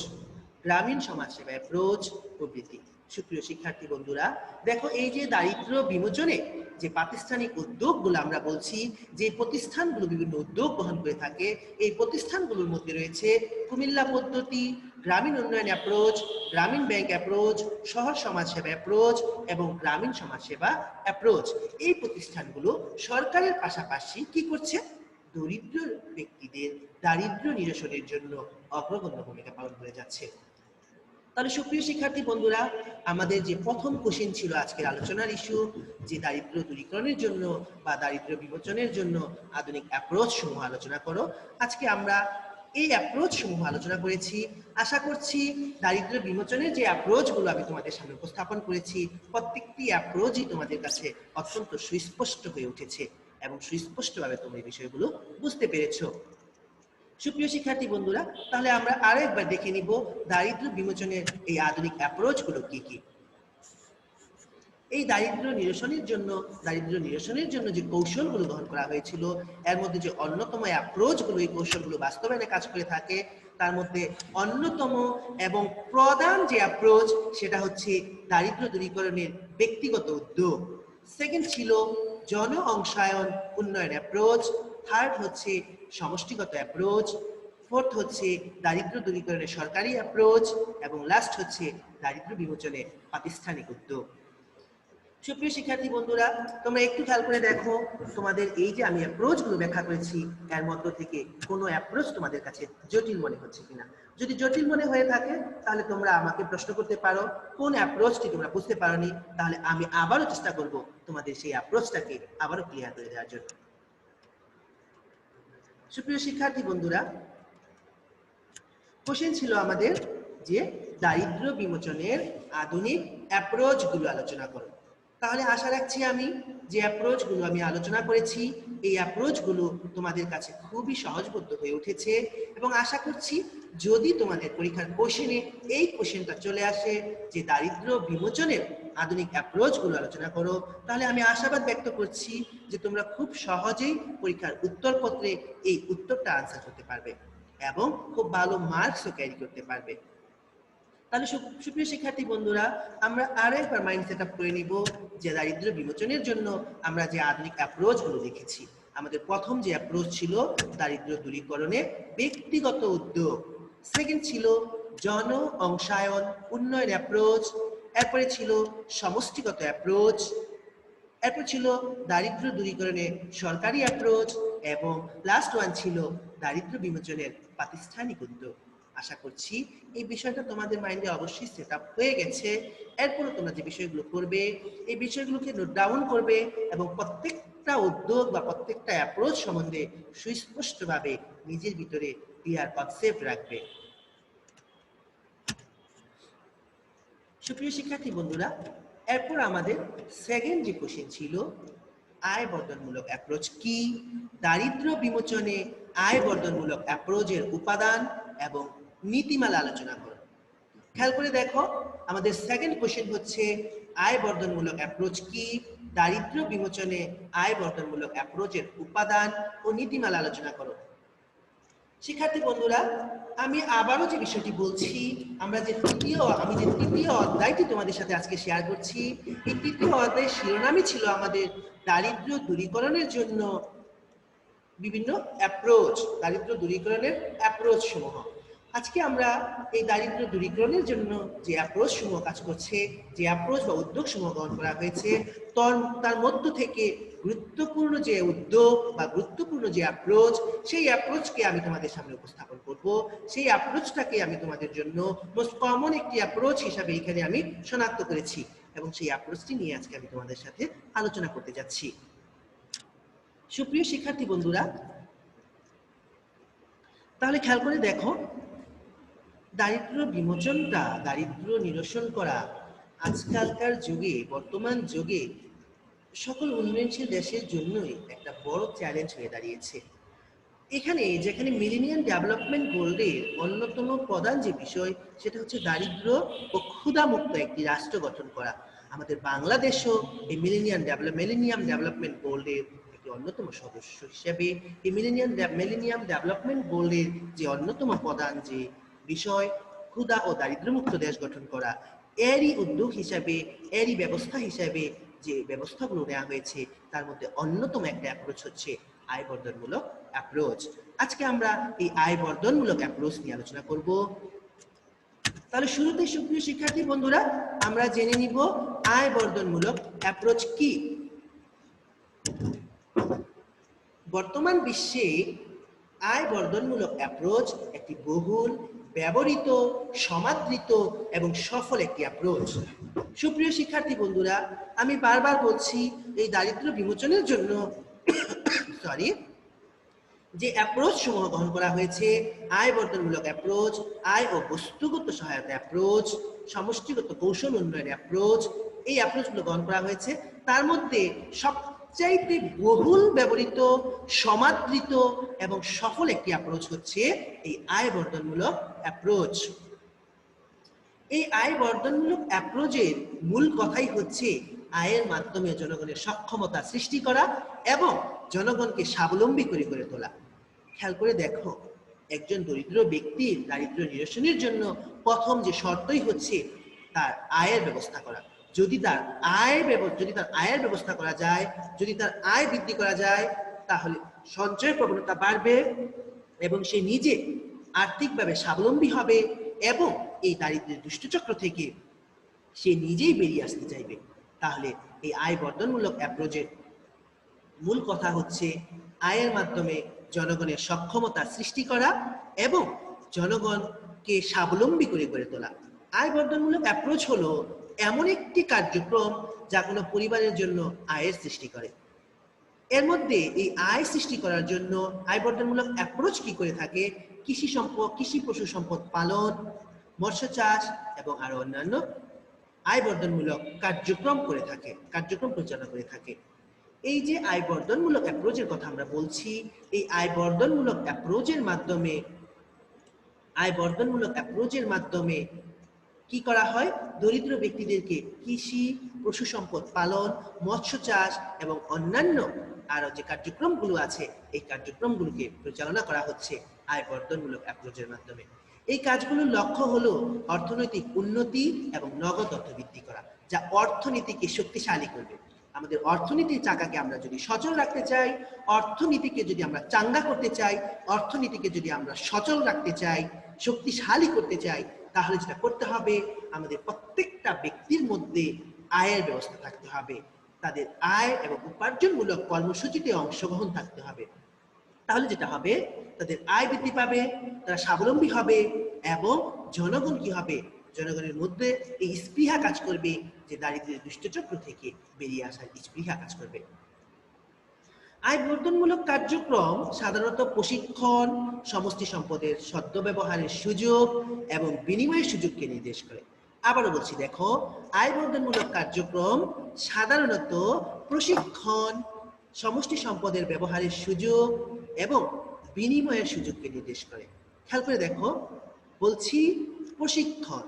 গ্রামীণ সমাজসেবা অ্যাপ্রোচ প্রভৃতি। সুপ্রিয় শিক্ষার্থী বন্ধুরা, দেখো এই যে দারিদ্র বিমোচনে যে প্রাতিষ্ঠানিক উদ্যোগগুলো আমরা বলছি, যে প্রতিষ্ঠানগুলো বিভিন্ন উদ্যোগ গ্রহণ করে থাকে, এই প্রতিষ্ঠানগুলোর মধ্যে রয়েছে কুমিল্লা পদ্ধতি, গ্রামীণ উন্নয়ন অ্যাপ্রোচ, গ্রামীণ ব্যাংক অ্যাপ্রোচ, শহর সমাজসেবা অ্যাপ্রোচ এবং গ্রামীণ সমাজসেবা অ্যাপ্রোচ। এই প্রতিষ্ঠানগুলো সরকারের পাশাপাশি কি করছে? দরিদ্র ব্যক্তিদের দারিদ্র নিরসনের জন্য অগ্রগণ্য ভূমিকা পালন করে যাচ্ছে। তাহলে সুপ্রিয় শিক্ষার্থী বন্ধুরা, আমাদের যে প্রথম কোশ্চেন ছিল আজকের আলোচনার ইস্যু, যে দারিদ্র দূরীকরণের জন্য বা দারিদ্র বিমোচনের জন্য আধুনিক অ্যাপ্রোচ সমূহ আলোচনা করো। আজকে আমরা এই অ্যাপ্রোচ সমূহ আলোচনা করেছি। আশা করছি দারিদ্র বিমোচনের যে অ্যাপ্রোচগুলো আমি তোমাদের সামনে উপস্থাপন করেছি, প্রত্যেকটি অ্যাপ্রোচই তোমাদের কাছে অত্যন্ত সুস্পষ্ট হয়ে উঠেছে এবং সুস্পষ্টভাবে তোমরা এই বিষয়গুলো বুঝতে পেরেছো। সুপ্রিয় শিক্ষার্থী বন্ধুরা, তাহলে আমরা আরো একবার দেখে নিব দারিদ্র বিমোচনের এই আধুনিক অ্যাপ্রোচগুলো কি কি। এই দারিদ্র নিরসনের জন্য যে কৌশলগুলো গ্রহণ করা হয়েছিল, এর মধ্যে যে অন্যতম অ্যাপ্রোচগুলো, এই কৌশলগুলো বাস্তবায়নে কাজ করে থাকে, তার মধ্যে অন্যতম এবং প্রধান যে অ্যাপ্রোচ সেটা হচ্ছে দারিদ্র দূরীকরণের ব্যক্তিগত উদ্যোগ। সেকেন্ড ছিল জন অংশায়ন উন্নয়ন অ্যাপ্রোচ। থার্ড হচ্ছে সমষ্টিগত অ্যাপ্রোচ। ফোর্থ হচ্ছে দারিদ্র দূরীকরণের সরকারি অ্যাপ্রোচ এবং লাস্ট হচ্ছে দারিদ্র বিমোচনে প্রাতিষ্ঠানিক উদ্যোগ। সুপ্রিয় শিক্ষার্থী বন্ধুরা, তোমরা একটু খেয়াল করে দেখো, তোমাদের এই যে আমি অ্যাপ্রোচগুলো ব্যাখ্যা করেছি, এর মধ্য থেকে কোনো অ্যাপ্রোচ তোমাদের কাছে জটিল মনে হচ্ছে কিনা। যদি জটিল মনে হয়ে থাকে তাহলে তোমরা আমাকে প্রশ্ন করতে পারো কোন অ্যাপ্রোচটি তোমরা বুঝতে পারোনি, তাহলে আমি আবারও চেষ্টা করব তোমাদের সেই অ্যাপ্রোচটাকে আবারও ক্লিয়ার করে দেওয়ার জন্য। সুপ্রিয় শিক্ষার্থী বন্ধুরা, কোশ্চেন ছিল আমাদের যে দারিদ্র বিমোচনের আধুনিক অ্যাপ্রোচগুলো আলোচনা করো। তাহলে আশা রাখছি আমি যে অ্যাপ্রোচগুলো আমি আলোচনা করেছি, এই অ্যাপ্রোচগুলো তোমাদের কাছে খুবই সহজবোধ্য হয়ে উঠেছে এবং আশা করছি যদি তোমাদের পরীক্ষার কোশ্চেনে এই কোশ্চেনটা চলে আসে যে দারিদ্র বিমোচনের আধুনিক অ্যাপ্রোচগুলো আলোচনা করো, তাহলে আমি আশাবাদ ব্যক্ত করছি যে তোমরা খুব সহজেই পরীক্ষার উত্তরপত্রে এই উত্তরটা আনসার করতে পারবে এবং খুব ভালো মার্কসও ক্যারি করতে পারবে। তাহলে সুপ্রিয় শিক্ষার্থী বন্ধুরা, আমরা আরো একবার মাইন্ড সেট আপ করে নিব যে দারিদ্র বিমোচনের জন্য আমরা যে আধুনিক অ্যাপ্রোচগুলো দেখেছি। আমাদের প্রথম যে অ্যাপ্রোচ ছিল দারিদ্র দূরীকরণের ব্যক্তিগত উদ্যোগ। সেকেন্ড ছিল জন অংশায়ন উন্নয়ন অ্যাপ্রোচ। এরপরে ছিল সমষ্টিগত অ্যাপ্রোচ। এরপর ছিল দারিদ্র দূরীকরণের সরকারি অ্যাপ্রোচ এবং লাস্ট ওয়ান ছিল দারিদ্র বিমোচনের প্রাতিষ্ঠানিক উদ্যোগ। আশা করছি এই বিষয়টা তোমাদের মাইন্ডে অবশ্যই সেট আপ হয়ে গেছে। এরপরও তোমরা যে বিষয়গুলো করবে, এই বিষয়গুলোকে নোট ডাউন করবে এবং প্রত্যেকটা উদ্যোগ বা প্রত্যেকটা অ্যাপ্রোচ সম্বন্ধে সুস্পষ্টভাবে নিজের ভিতরে ক্লিয়ার কনসেপ্ট রাখবে। সুপ্রিয় শিক্ষার্থী বন্ধুরা, এরপর আমাদের সেকেন্ড যে কোশ্চেন ছিল আয় বর্ধনমূলক অ্যাপ্রোচ কি, দারিদ্র বিমোচনে আয় বর্ধনমূলক অ্যাপ্রোচের উপাদান এবং নীতিমালা আলোচনা করো। খেয়াল করে দেখো, আমাদের সেকেন্ড কোশ্চেন হচ্ছে আয় বর্ধনমূলক অ্যাপ্রোচ কি, দারিদ্র বিমোচনে আয় বর্ধনমূলক অ্যাপ্রোচের উপাদান ও নীতিমালা আলোচনা করো। শিক্ষার্থী বন্ধুরা, আমি আবারও যে বিষয়টি বলছি, আমি যে তৃতীয় অধ্যায়টি তোমাদের সাথে আজকে শেয়ার করছি, এই তৃতীয় অধ্যায়ের শিরোনামই ছিল আমাদের দারিদ্র দূরীকরণের জন্য বিভিন্ন অ্যাপ্রোচ, দারিদ্র দূরীকরণের অ্যাপ্রোচ সমূহ। আজকে আমরা এই দারিদ্র দূরীকরণের জন্য যে অ্যাপ্রোচ সমূহ কাজ করছে, যে অ্যাপ্রোচ বা উদ্যোগ সমূহ গ্রহণ করা হয়েছে, তার মধ্য থেকে গুরুত্বপূর্ণ যে উদ্যোগ বা গুরুত্বপূর্ণ যে অ্যাপ্রোচ, সেই অ্যাপ্রোচকে আমি তোমাদের সামনে উপস্থাপন করব। সেই অ্যাপ্রোচটাকে আমি তোমাদের জন্য মোস্ট কমন একটি অ্যাপ্রোচ হিসাবে এখানে আমি শনাক্ত করেছি এবং সেই অ্যাপ্রোচটি নিয়ে আজকে আমি তোমাদের সাথে আলোচনা করতে যাচ্ছি। সুপ্রিয় শিক্ষার্থী বন্ধুরা, তাহলে খেয়াল করে দেখো, দারিদ্র বিমোচনটা, দারিদ্র নিরসন করা আজকালকার যুগে, বর্তমান যুগে সকল উন্নয়নশীল দেশের জন্যই একটা বড় চ্যালেঞ্জ হয়ে দাঁড়িয়েছে। যেখানে মিলেনিয়াম ডেভেলপমেন্ট গোলের অন্যতম প্রধান যে বিষয় সেটা হচ্ছে দারিদ্র ও ক্ষুধামুক্ত একটি রাষ্ট্র গঠন করা। আমাদের বাংলাদেশও এই মিলেনিয়াম ডেভেলপমেন্ট গোলের একটি অন্যতম সদস্য হিসেবে এই মিলেনিয়াম ডেভেলপমেন্ট গোলের যে অন্যতম প্রধান যে বিষয় ক্ষুধা ও দারিদ্র্যমুক্ত দেশ গঠন করা, এরই উদ্যোগ হিসাবে, এরই ব্যবস্থা হিসাবে যে ব্যবস্থাগুলো নেওয়া হয়েছে, তার মধ্যে অন্যতম একটা অ্যাপ্রোচ হচ্ছে আয় বর্ধনমূলক অ্যাপ্রোচ। আজকে আমরা এই আয় বর্ধনমূলক অ্যাপ্রোচ নিয়ে আলোচনা করব। তাহলে শুরুতে সুপ্রিয় শিক্ষার্থী বন্ধুরা, আমরা জেনে নিব আয় বর্ধনমূলক অ্যাপ্রোচ কি। বর্তমান বিশ্বে আয় বর্ধনমূলক অ্যাপ্রোচ একটি বহুল ব্যবহৃত, সমাদৃত এবং সফল একটি অ্যাপ্রোচ। সুপ্রিয় শিক্ষার্থী বন্ধুরা, আমি বারবার বলছি এই দারিদ্র বিমোচনের জন্য যে অ্যাপ্রোচ সমূহ গ্রহণ করা হয়েছে, আয় বর্ধনমূলক অ্যাপ্রোচ, আয় ও বস্তুগত সহায়তা অ্যাপ্রোচ, সমষ্টিগত কৌশল উন্নয়নের অ্যাপ্রোচ, এই অ্যাপ্রোচগুলো গ্রহণ করা হয়েছে। তার মধ্যে সবচাইতে বহুল ব্যবহৃত, সমাদৃত এবং সফল একটি অ্যাপ্রোচ হচ্ছে এই আয় বর্ধনমূলক অ্যাপ্রোচ। এই আয় বর্ধনমূলক অ্যাপ্রোচের মূল কথাই হচ্ছে আয়ের মাধ্যমে জনগণের সক্ষমতা সৃষ্টি করা এবং জনগণকে স্বাবলম্বী করে গড়ে তোলা। খেয়াল করে দেখো, একজন দরিদ্র ব্যক্তির দারিদ্র্য নিরসনের জন্য প্রথম যে শর্তই হচ্ছে তার আয়ের ব্যবস্থা করা। যদি তার আয়ের ব্যবস্থা করা যায়, যদি তার আয় বৃদ্ধি করা যায়, তাহলে সঞ্চয় প্রবণতা বাড়বে এবং সে নিজে আর্থিকভাবে স্বাবলম্বী হবে এবং এই দারিদ্র্যের দুষ্টচক্র থেকে সে নিজেই বেরিয়ে আসতে চাইবে। তাহলে এই আয় বর্ধনমূলক অ্যাপ্রোচের মূল কথা হচ্ছে আয়ের মাধ্যমে জনগণের সক্ষমতা সৃষ্টি করা এবং জনগণকে স্বাবলম্বী করে গড়ে তোলা। আয় বর্ধনমূলক অ্যাপ্রোচ হলো এমন একটি কার্যক্রম যা কোনো পরিবারের জন্য আয়ের সৃষ্টি করে। এর মধ্যে এই আয় সৃষ্টি করার জন্য আয় বর্ধনমূলক অ্যাপ্রোচ কি করে থাকে? কৃষি পশু সম্পদ পালন, মৎস্য চাষ এবং আরো অন্যান্য আয় বর্ধনমূলক কার্যক্রম পরিচালনা করে থাকে। এই যে আয় বর্ধনমূলক অ্যাপ্রোচের কথা আমরা বলছি, এই আয় বর্ধনমূলক অ্যাপ্রোচের মাধ্যমে কি করা হয়? দরিদ্র ব্যক্তিদেরকে কৃষি, পশু সম্পদ পালন, মৎস্য চাষ এবং অন্যান্য আরো যে কার্যক্রমগুলো আছে, এই কার্যক্রমগুলোকে পরিচালনা করা হচ্ছে আয় বর্ধনমূলক অ্যাপ্রোচের মাধ্যমে। এই কাজগুলোর লক্ষ্য হলো অর্থনৈতিক উন্নতি এবং নগদ অর্থ বৃদ্ধি করা, যা অর্থনীতিকে শক্তিশালী করবে। আমাদের অর্থনীতির চাকাকে আমরা যদি সচল রাখতে চাই, অর্থনীতিকে যদি আমরা চাঙ্গা করতে চাই, অর্থনীতিকে যদি আমরা সচল রাখতে চাই, শক্তিশালী করতে চাই, তাহলে যেটা করতে হবে, আমাদের প্রত্যেকটা ব্যক্তির মধ্যে আয়ের ব্যবস্থা থাকতে হবে, তাদের আয় এবং উপার্জনমূলক কর্মসূচিতে অংশগ্রহণ থাকতে হবে। তাহলে যেটা হবে, তাদের আয় বৃদ্ধি পাবে, তারা স্বাবলম্বী হবে এবং জনগণ কি হবে? জনগণের মধ্যে এই স্পৃহা কাজ করবে যে দারিদ্র্যের দুষ্টচক্র থেকে বেরিয়ে আসার স্পৃহা কাজ করবে। আয় বর্ধনমূলক কার্যক্রম সাধারণত প্রশিক্ষণ, সমষ্টি সম্পদের সদ্ব্যবহারের সুযোগ এবং বিনিময়ের সুযোগকে নির্দেশ করে। আবারও বলছি, দেখো, আয় বর্ধনমূলক কার্যক্রম সাধারণত প্রশিক্ষণ, সমষ্টি সম্পদের ব্যবহারের সুযোগ এবং বিনিময়ের সুযোগকে নির্দেশ করে। খেয়াল করে দেখো, বলছি প্রশিক্ষণ।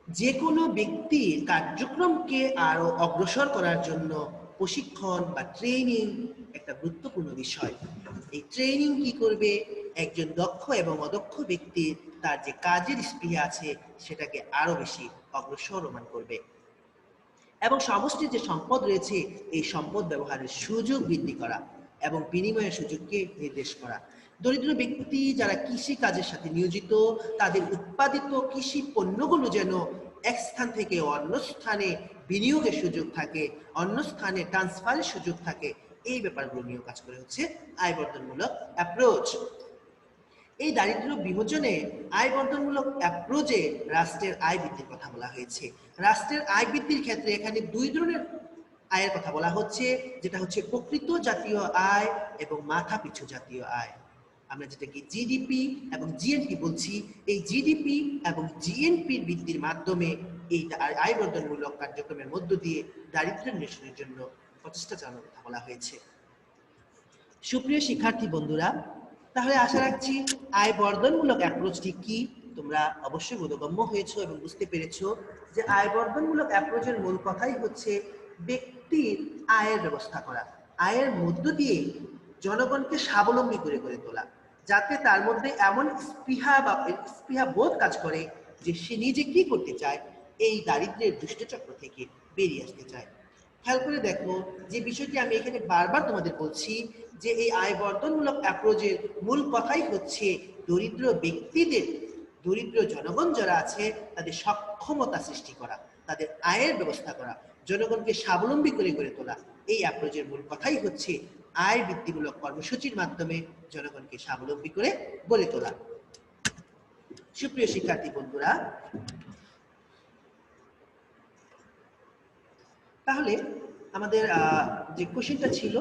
যে কোনো ব্যক্তির কার্যক্রমকে আরো অগ্রসর করার জন্য প্রশিক্ষণ বা ট্রেনিং একটা গুরুত্বপূর্ণ বিষয়। এই ট্রেনিং কি করবে? একজন দক্ষ এবং অদক্ষ ব্যক্তির তার যে কাজের স্পৃহা আছে সেটাকে আরো বেশি অগ্রসরমান করবে এবং সমষ্টির যে সম্পদ রয়েছে এই সম্পদ ব্যবহারের সুযোগ বৃদ্ধি করা এবং বিনিময়ের সুযোগকে নির্দেশ করা। দরিদ্র ব্যক্তি যারা কৃষি কাজের সাথে নিয়োজিত, তাদের উৎপাদিত কৃষি পণ্যগুলো যেন এক স্থান থেকে অন্য স্থানে বিনিয়োগের সুযোগ থাকে, অন্য স্থানে ট্রান্সফারের সুযোগ থাকে, এই ব্যাপারগুলো নিয়ে কাজ করে হচ্ছে আয় বর্ধনমূলক অ্যাপ্রোচ। এই দারিদ্র বিমোচনে আয় বর্ধনমূলক অ্যাপ্রোচে রাষ্ট্রের আয় বৃদ্ধির কথা বলা হয়েছে। রাষ্ট্রের আয় বৃদ্ধির ক্ষেত্রে এখানে দুই ধরনের আয়ের কথা বলা হচ্ছে, যেটা হচ্ছে প্রকৃত জাতীয় আয় এবং মাথা পিছু জাতীয় আয়। আমরা যেটাকে জিডিপি এবং জিএনপি বলছি, এই জিডিপি এবং জিএনপির বৃদ্ধির মাধ্যমে এই আয় বর্ধনমূলক কার্যক্রমের মধ্য দিয়ে দারিদ্র্য নিরসনের জন্য প্রচেষ্টা চালানোর কথা বলা হয়েছে। সুপ্রিয় শিক্ষার্থী বন্ধুরা, তাহলে আশা রাখছি আয় বর্ধনমূলক অ্যাপ্রোচটি কি তোমরা অবশ্যই বোধগম্য হয়েছো এবং বুঝতে পেরেছো যে আয় বর্ধনমূলক অ্যাপ্রোচের মূল কথাই হচ্ছে ব্যক্তির আয়ের ব্যবস্থা করা, আয়ের মধ্য দিয়ে জনগণকে স্বাবলম্বী করে গড়ে তোলা, যাতে তার মধ্যে এমন স্পৃহা বোধ কাজ করে যে সে নিজে কি করতে চায়, এই দারিদ্র্যের দুষ্টচক্র থেকে বেরিয়ে আসতে চায়। খেয়াল করে দেখো, যে বিষয়টি আমি এখানে বারবার তোমাদের বলছি যে এই আয় বর্ধনমূলক অ্যাপ্রোচের মূল কথাই হচ্ছে দরিদ্র ব্যক্তিদের, দরিদ্র জনগণ যারা আছে তাদের সক্ষমতা সৃষ্টি করা, তাদের আয়ের ব্যবস্থা করা, জনগণকে স্বাবলম্বী করে গড়ে তোলা। এই অ্যাপ্রোচের মূল কথাই হচ্ছে আয় বৃদ্ধিমূলক কর্মসূচির মাধ্যমে জনগণকে স্বাবলম্বী করে গড়ে তোলা। সুপ্রিয় শিক্ষার্থী বন্ধুরা, তাহলে আমাদের যে কোশ্চেনটা ছিল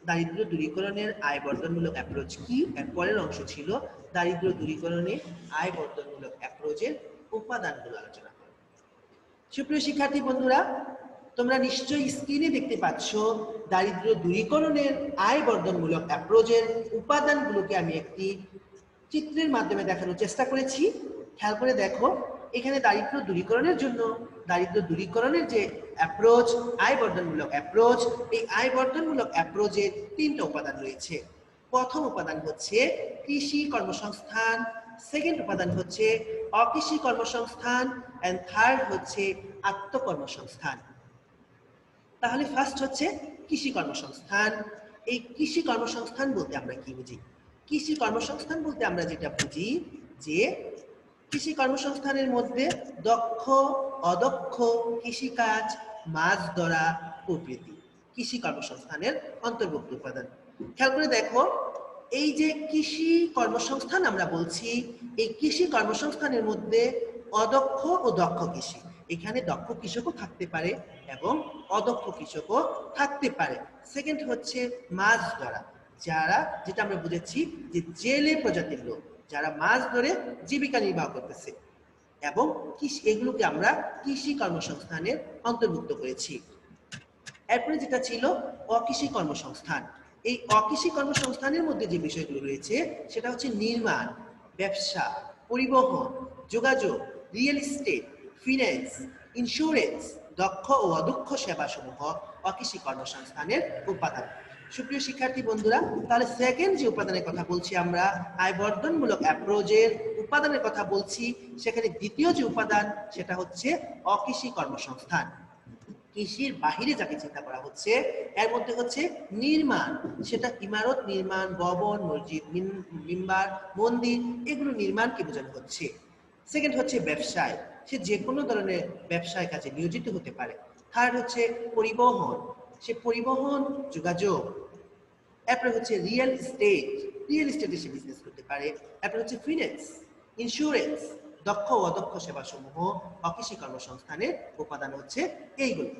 দারিদ্র দূরীকরণের আয় বর্ধনমূলক অ্যাপ্রোচ কি, এর পরের অংশ ছিল দারিদ্র দূরীকরণে আয় বর্ধনমূলক অ্যাপ্রোচের উপাদানগুলো আলোচনা করা। সুপ্রিয় শিক্ষার্থী বন্ধুরা, তোমরা নিশ্চয়ই স্ক্রিনে দেখতে পাচ্ছ দারিদ্র দূরীকরণের আয় বর্ধনমূলক অ্যাপ্রোচের উপাদানগুলোকে আমি একটি চিত্রের মাধ্যমে দেখানোর চেষ্টা করেছি। খেয়াল করে দেখো, এখানে দারিদ্র দূরীকরণের জন্য দারিদ্র দূরীকরণের যে অ্যাপ্রোচ, আয় বর্ধনমূলক অ্যাপ্রোচ, এই আয় বর্ধনমূলক অ্যাপ্রোচের তিনটা উপাদান রয়েছে। প্রথম উপাদান হচ্ছে কৃষি কর্মসংস্থান, সেকেন্ড উপাদান হচ্ছে অকৃষি কর্মসংস্থান, এন্ড থার্ড হচ্ছে আত্মকর্মসংস্থান। তাহলে ফার্স্ট হচ্ছে কৃষি কর্মসংস্থান। এই কৃষি কর্মসংস্থান বলতে আমরা কি বুঝি? কৃষি কর্মসংস্থান বলতে আমরা যেটা বুঝি যে কৃষি কর্মসংস্থানের মধ্যে দক্ষ, অদক্ষ কৃষিকাজ, মাছ ধরা প্রভৃতি কৃষি কর্মসংস্থানের অন্তর্ভুক্ত উপাদান। খেয়াল করে দেখো, এই যে কৃষি কর্মসংস্থান আমরা বলছি, এই কৃষি কর্মসংস্থানের মধ্যে অদক্ষ ও দক্ষ কৃষি, এখানে দক্ষ কৃষকও থাকতে পারে এবং অদক্ষ কৃষকও থাকতে পারে। সেকেন্ড হচ্ছে মাছ ধরা, যারা যেটা আমরা বুঝেছি যে জেলে প্রজাতির লোক যারা মাছ ধরে জীবিকা নির্বাহ করতেছে, এবং এগুলোকে আমরা কৃষি কর্মসংস্থানের অন্তর্ভুক্ত করেছি। এরপরে যেটা ছিল অকৃষি কর্মসংস্থান। এই অকৃষি কর্মসংস্থানের মধ্যে যে বিষয়গুলো রয়েছে সেটা হচ্ছে নির্মাণ, ব্যবসা, পরিবহন, যোগাযোগ, রিয়েল এস্টেট, ফিন্যান্স, ইন্স্যুরেন্স, দক্ষ ও অদক্ষ সেবা সমূহ অকৃষি কর্মসংস্থানের উপাদান। সুপ্রিয় শিক্ষার্থী বন্ধুরা, তাহলে সেকেন্ড যে উপাদানের কথা বলছি আমরা, আয় বর্ধনমূলক অ্যাপ্রোচের উপাদানের কথা বলছি, সেখানে দ্বিতীয় যে উপাদান সেটা হচ্ছে অকৃষি কর্মসংস্থান। কৃষির বাহিরে যাকে চিন্তা করা হচ্ছে এর মধ্যে হচ্ছে নির্মাণ, সেটা ইমারত নির্মাণ, ভবন, মসজিদ, মিম্বার, মন্দির, এগুলো নির্মাণকে বোঝানো হচ্ছে। সেকেন্ড হচ্ছে ব্যবসায়, সে যে কোনো ধরনের ব্যবসায় কাজে নিয়োজিত হতে পারে। থার্ড হচ্ছে পরিবহন, সে পরিবহন, যোগাযোগ। এরপরে হচ্ছে রিয়েল এস্টেট, রিয়েল এস্টেটে সে বিজনেস করতে পারে। এরপরে হচ্ছে ফিন্যান্স, ইন্স্যুরেন্স, দক্ষ ও অদক্ষ সেবা সমূহ অকৃষি কর্মসংস্থানের উপাদান হচ্ছে এইগুলো।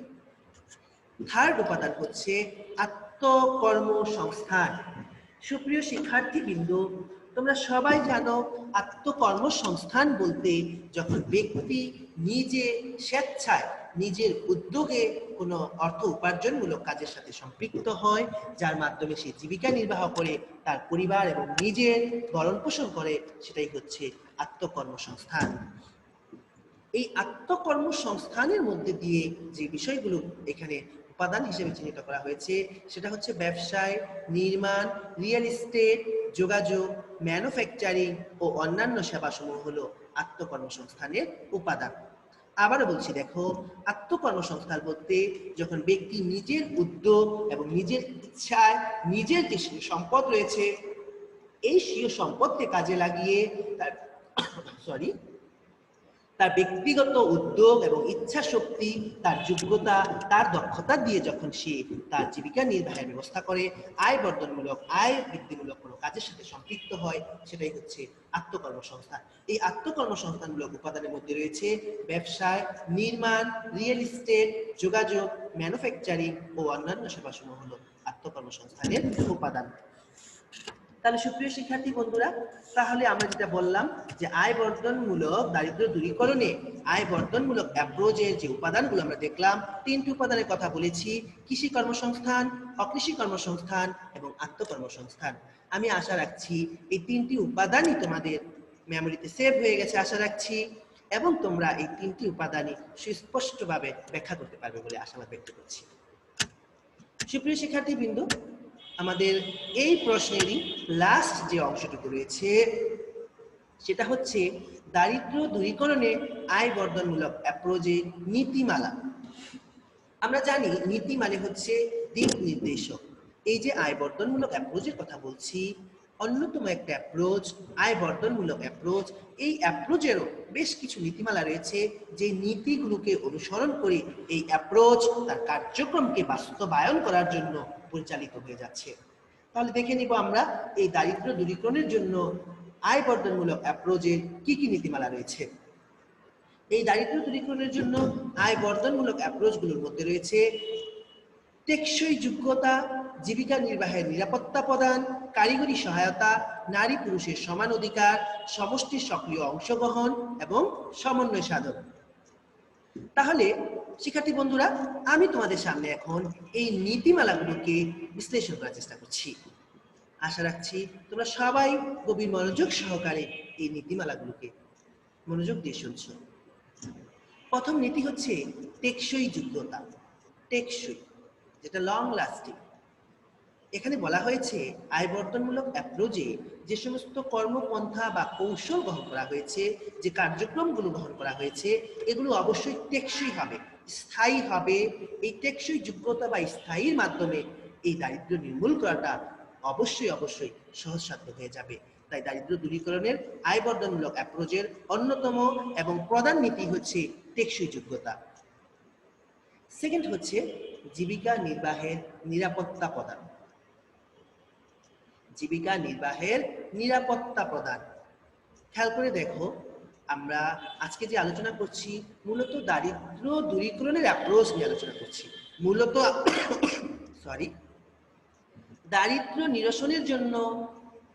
থার্ড উপাদান হচ্ছে আত্মকর্মসংস্থান। সুপ্রিয় শিক্ষার্থী বিন্দু, তোমরা সবাই জানো আত্মকর্মসংস্থান বলতে যখন ব্যক্তি নিজে স্বেচ্ছায় নিজের উদ্যোগে কোনো অর্থ উপার্জনমূলক কাজের সাথে সম্পৃক্ত হয়, যার মাধ্যমে সে জীবিকা নির্বাহ করে তার পরিবার এবং নিজের ভরণ পোষণ করে, সেটাই হচ্ছে আত্মকর্মসংস্থান। এই আত্মকর্মসংস্থানের মধ্যে দিয়ে যে বিষয়গুলো এখানে উপাদান হিসেবে চিহ্নিত করা হয়েছে সেটা হচ্ছে ব্যবসায়, নির্মাণ, রিয়েল এস্টেট, যোগাযোগ, ম্যানুফ্যাকচারিং ও অন্যান্য সেবাসমূহ হলো আত্মকর্মসংস্থানের উপাদান। আবারও বলছি, দেখো, আত্মকর্মসংস্থান বলতে যখন ব্যক্তি নিজের উদ্যোগ এবং নিজের ইচ্ছায় নিজের যে সম্পদ রয়েছে এই স্বীয় সম্পদকে কাজে লাগিয়ে তার ব্যক্তিগত উদ্যোগ এবং ইচ্ছা শক্তি, তার যোগ্যতা, তার দক্ষতা দিয়ে যখন সে তার জীবিকা নির্বাহের ব্যবস্থা করে, আয় বর্ধনমূলক, আয় বৃদ্ধিমূলক কোনো কাজের সাথে সম্পৃক্ত হয়, সেটাই হচ্ছে আত্মকর্মসংস্থান। এই আত্মকর্মসংস্থানমূলক উপাদানের মধ্যে রয়েছে ব্যবসায়, নির্মাণ, রিয়েল এস্টেট, যোগাযোগ, ম্যানুফ্যাকচারিং ও অন্যান্য সেবাসমূহ হলো আত্মকর্মসংস্থানের উপাদান। তাহলে সুপ্রিয় শিক্ষার্থী বন্ধুরা, তাহলে আমরা যেটা বললাম যে আয় বর্ধনমূলক দারিদ্র দূরীকরণে আয় বর্ধনমূলক অ্যাপ্রোচের যে উপাদানগুলো আমরা দেখলাম, তিনটি উপাদানের কথা বলেছি: কৃষি কর্মসংস্থান, অকৃষি কর্মসংস্থান এবং আত্মকর্মসংস্থান। আমি আশা রাখছি এই তিনটি উপাদানই তোমাদের মেমোরিতে সেভ হয়ে গেছে আশা রাখছি, এবং তোমরা এই তিনটি উপাদানই সুস্পষ্টভাবে ব্যাখ্যা করতে পারবে বলে আশাবাদ ব্যক্ত করছি। সুপ্রিয় শিক্ষার্থী বিন্দু, আমাদের এই প্রশ্নেরই লাস্ট যে অংশটুকু রয়েছে সেটা হচ্ছে দারিদ্র দূরীকরণে আয় বর্ধনমূলক অ্যাপ্রোচের নীতিমালা। আমরা জানি নীতি মানে হচ্ছে দিক নির্দেশক। এই যে আয় বর্ধনমূলক অ্যাপ্রোচের কথা বলছি, অন্যতম একটা অ্যাপ্রোচ আয় বর্ধনমূলক অ্যাপ্রোচ। এই অ্যাপ্রোচেরও বেশ কিছু নীতিমালা রয়েছে, যে নীতিগুলোকে অনুসরণ করে এই অ্যাপ্রোচ তার কার্যক্রমকে বাস্তবায়ন করার জন্য পরিচালিত হয়ে যাচ্ছে। তাহলে দেখে নিব আমরা এই দারিদ্র দূরীকরণের জন্য আয় বর্ধনমূলক অ্যাপ্রোচের কি কি নীতিমালা রয়েছে। এই দারিদ্র্য দূরীকরণের জন্য আয় বর্ধনমূলক অ্যাপ্রোচগুলোর মধ্যে রয়েছে টেকসই যোগ্যতা, জীবিকা নির্বাহের নিরাপত্তা প্রদান, কারিগরি সহায়তা, নারী পুরুষের সমান অধিকার, সমষ্টির সক্রিয় অংশগ্রহণ এবং সমন্বয় সাধন। তাহলে শিক্ষার্থী বন্ধুরা, আমি তোমাদের সামনে এখন এই নীতিমালাগুলোকে বিশ্লেষণ করার চেষ্টা করছি। আশা রাখছি তোমরা সবাই গভীর মনোযোগ সহকারে এই নীতিমালাগুলোকে মনোযোগ দিয়ে শুনছ। প্রথম নীতি হচ্ছে টেকসই যোগ্যতা। টেকসই, যেটা লং লাস্টিং। এখানে বলা হয়েছে আয় বর্ধনমূলক অ্যাপ্রোচে যে সমস্ত কর্মপন্থা বা কৌশল গ্রহণ করা হয়েছে, যে কার্যক্রমগুলো গ্রহণ করা হয়েছে, এগুলো অবশ্যই টেকসই হবে, স্থায়ী হবে। এই টেকসই যোগ্যতা বা স্থায়ীর মাধ্যমে এই দারিদ্র্য নির্মূল করাটা অবশ্যই অবশ্যই সহজসাধ্য হয়ে যাবে। তাই দারিদ্র্য দূরীকরণের আয় বর্ধনমূলক অ্যাপ্রোচের অন্যতম এবং প্রধান নীতি হচ্ছে টেকসই যোগ্যতা। সেকেন্ড হচ্ছে জীবিকা নির্বাহের নিরাপত্তা প্রদান। জীবিকা নির্বাহের নিরাপত্তা প্রদান। খেয়াল করে দেখো, আমরা আজকে যে আলোচনা করছি মূলত দারিদ্র্য দূরীকরণের অ্যাপ্রোচ নিয়ে আলোচনা করছি। মূলত দারিদ্র্য নিরসনের জন্য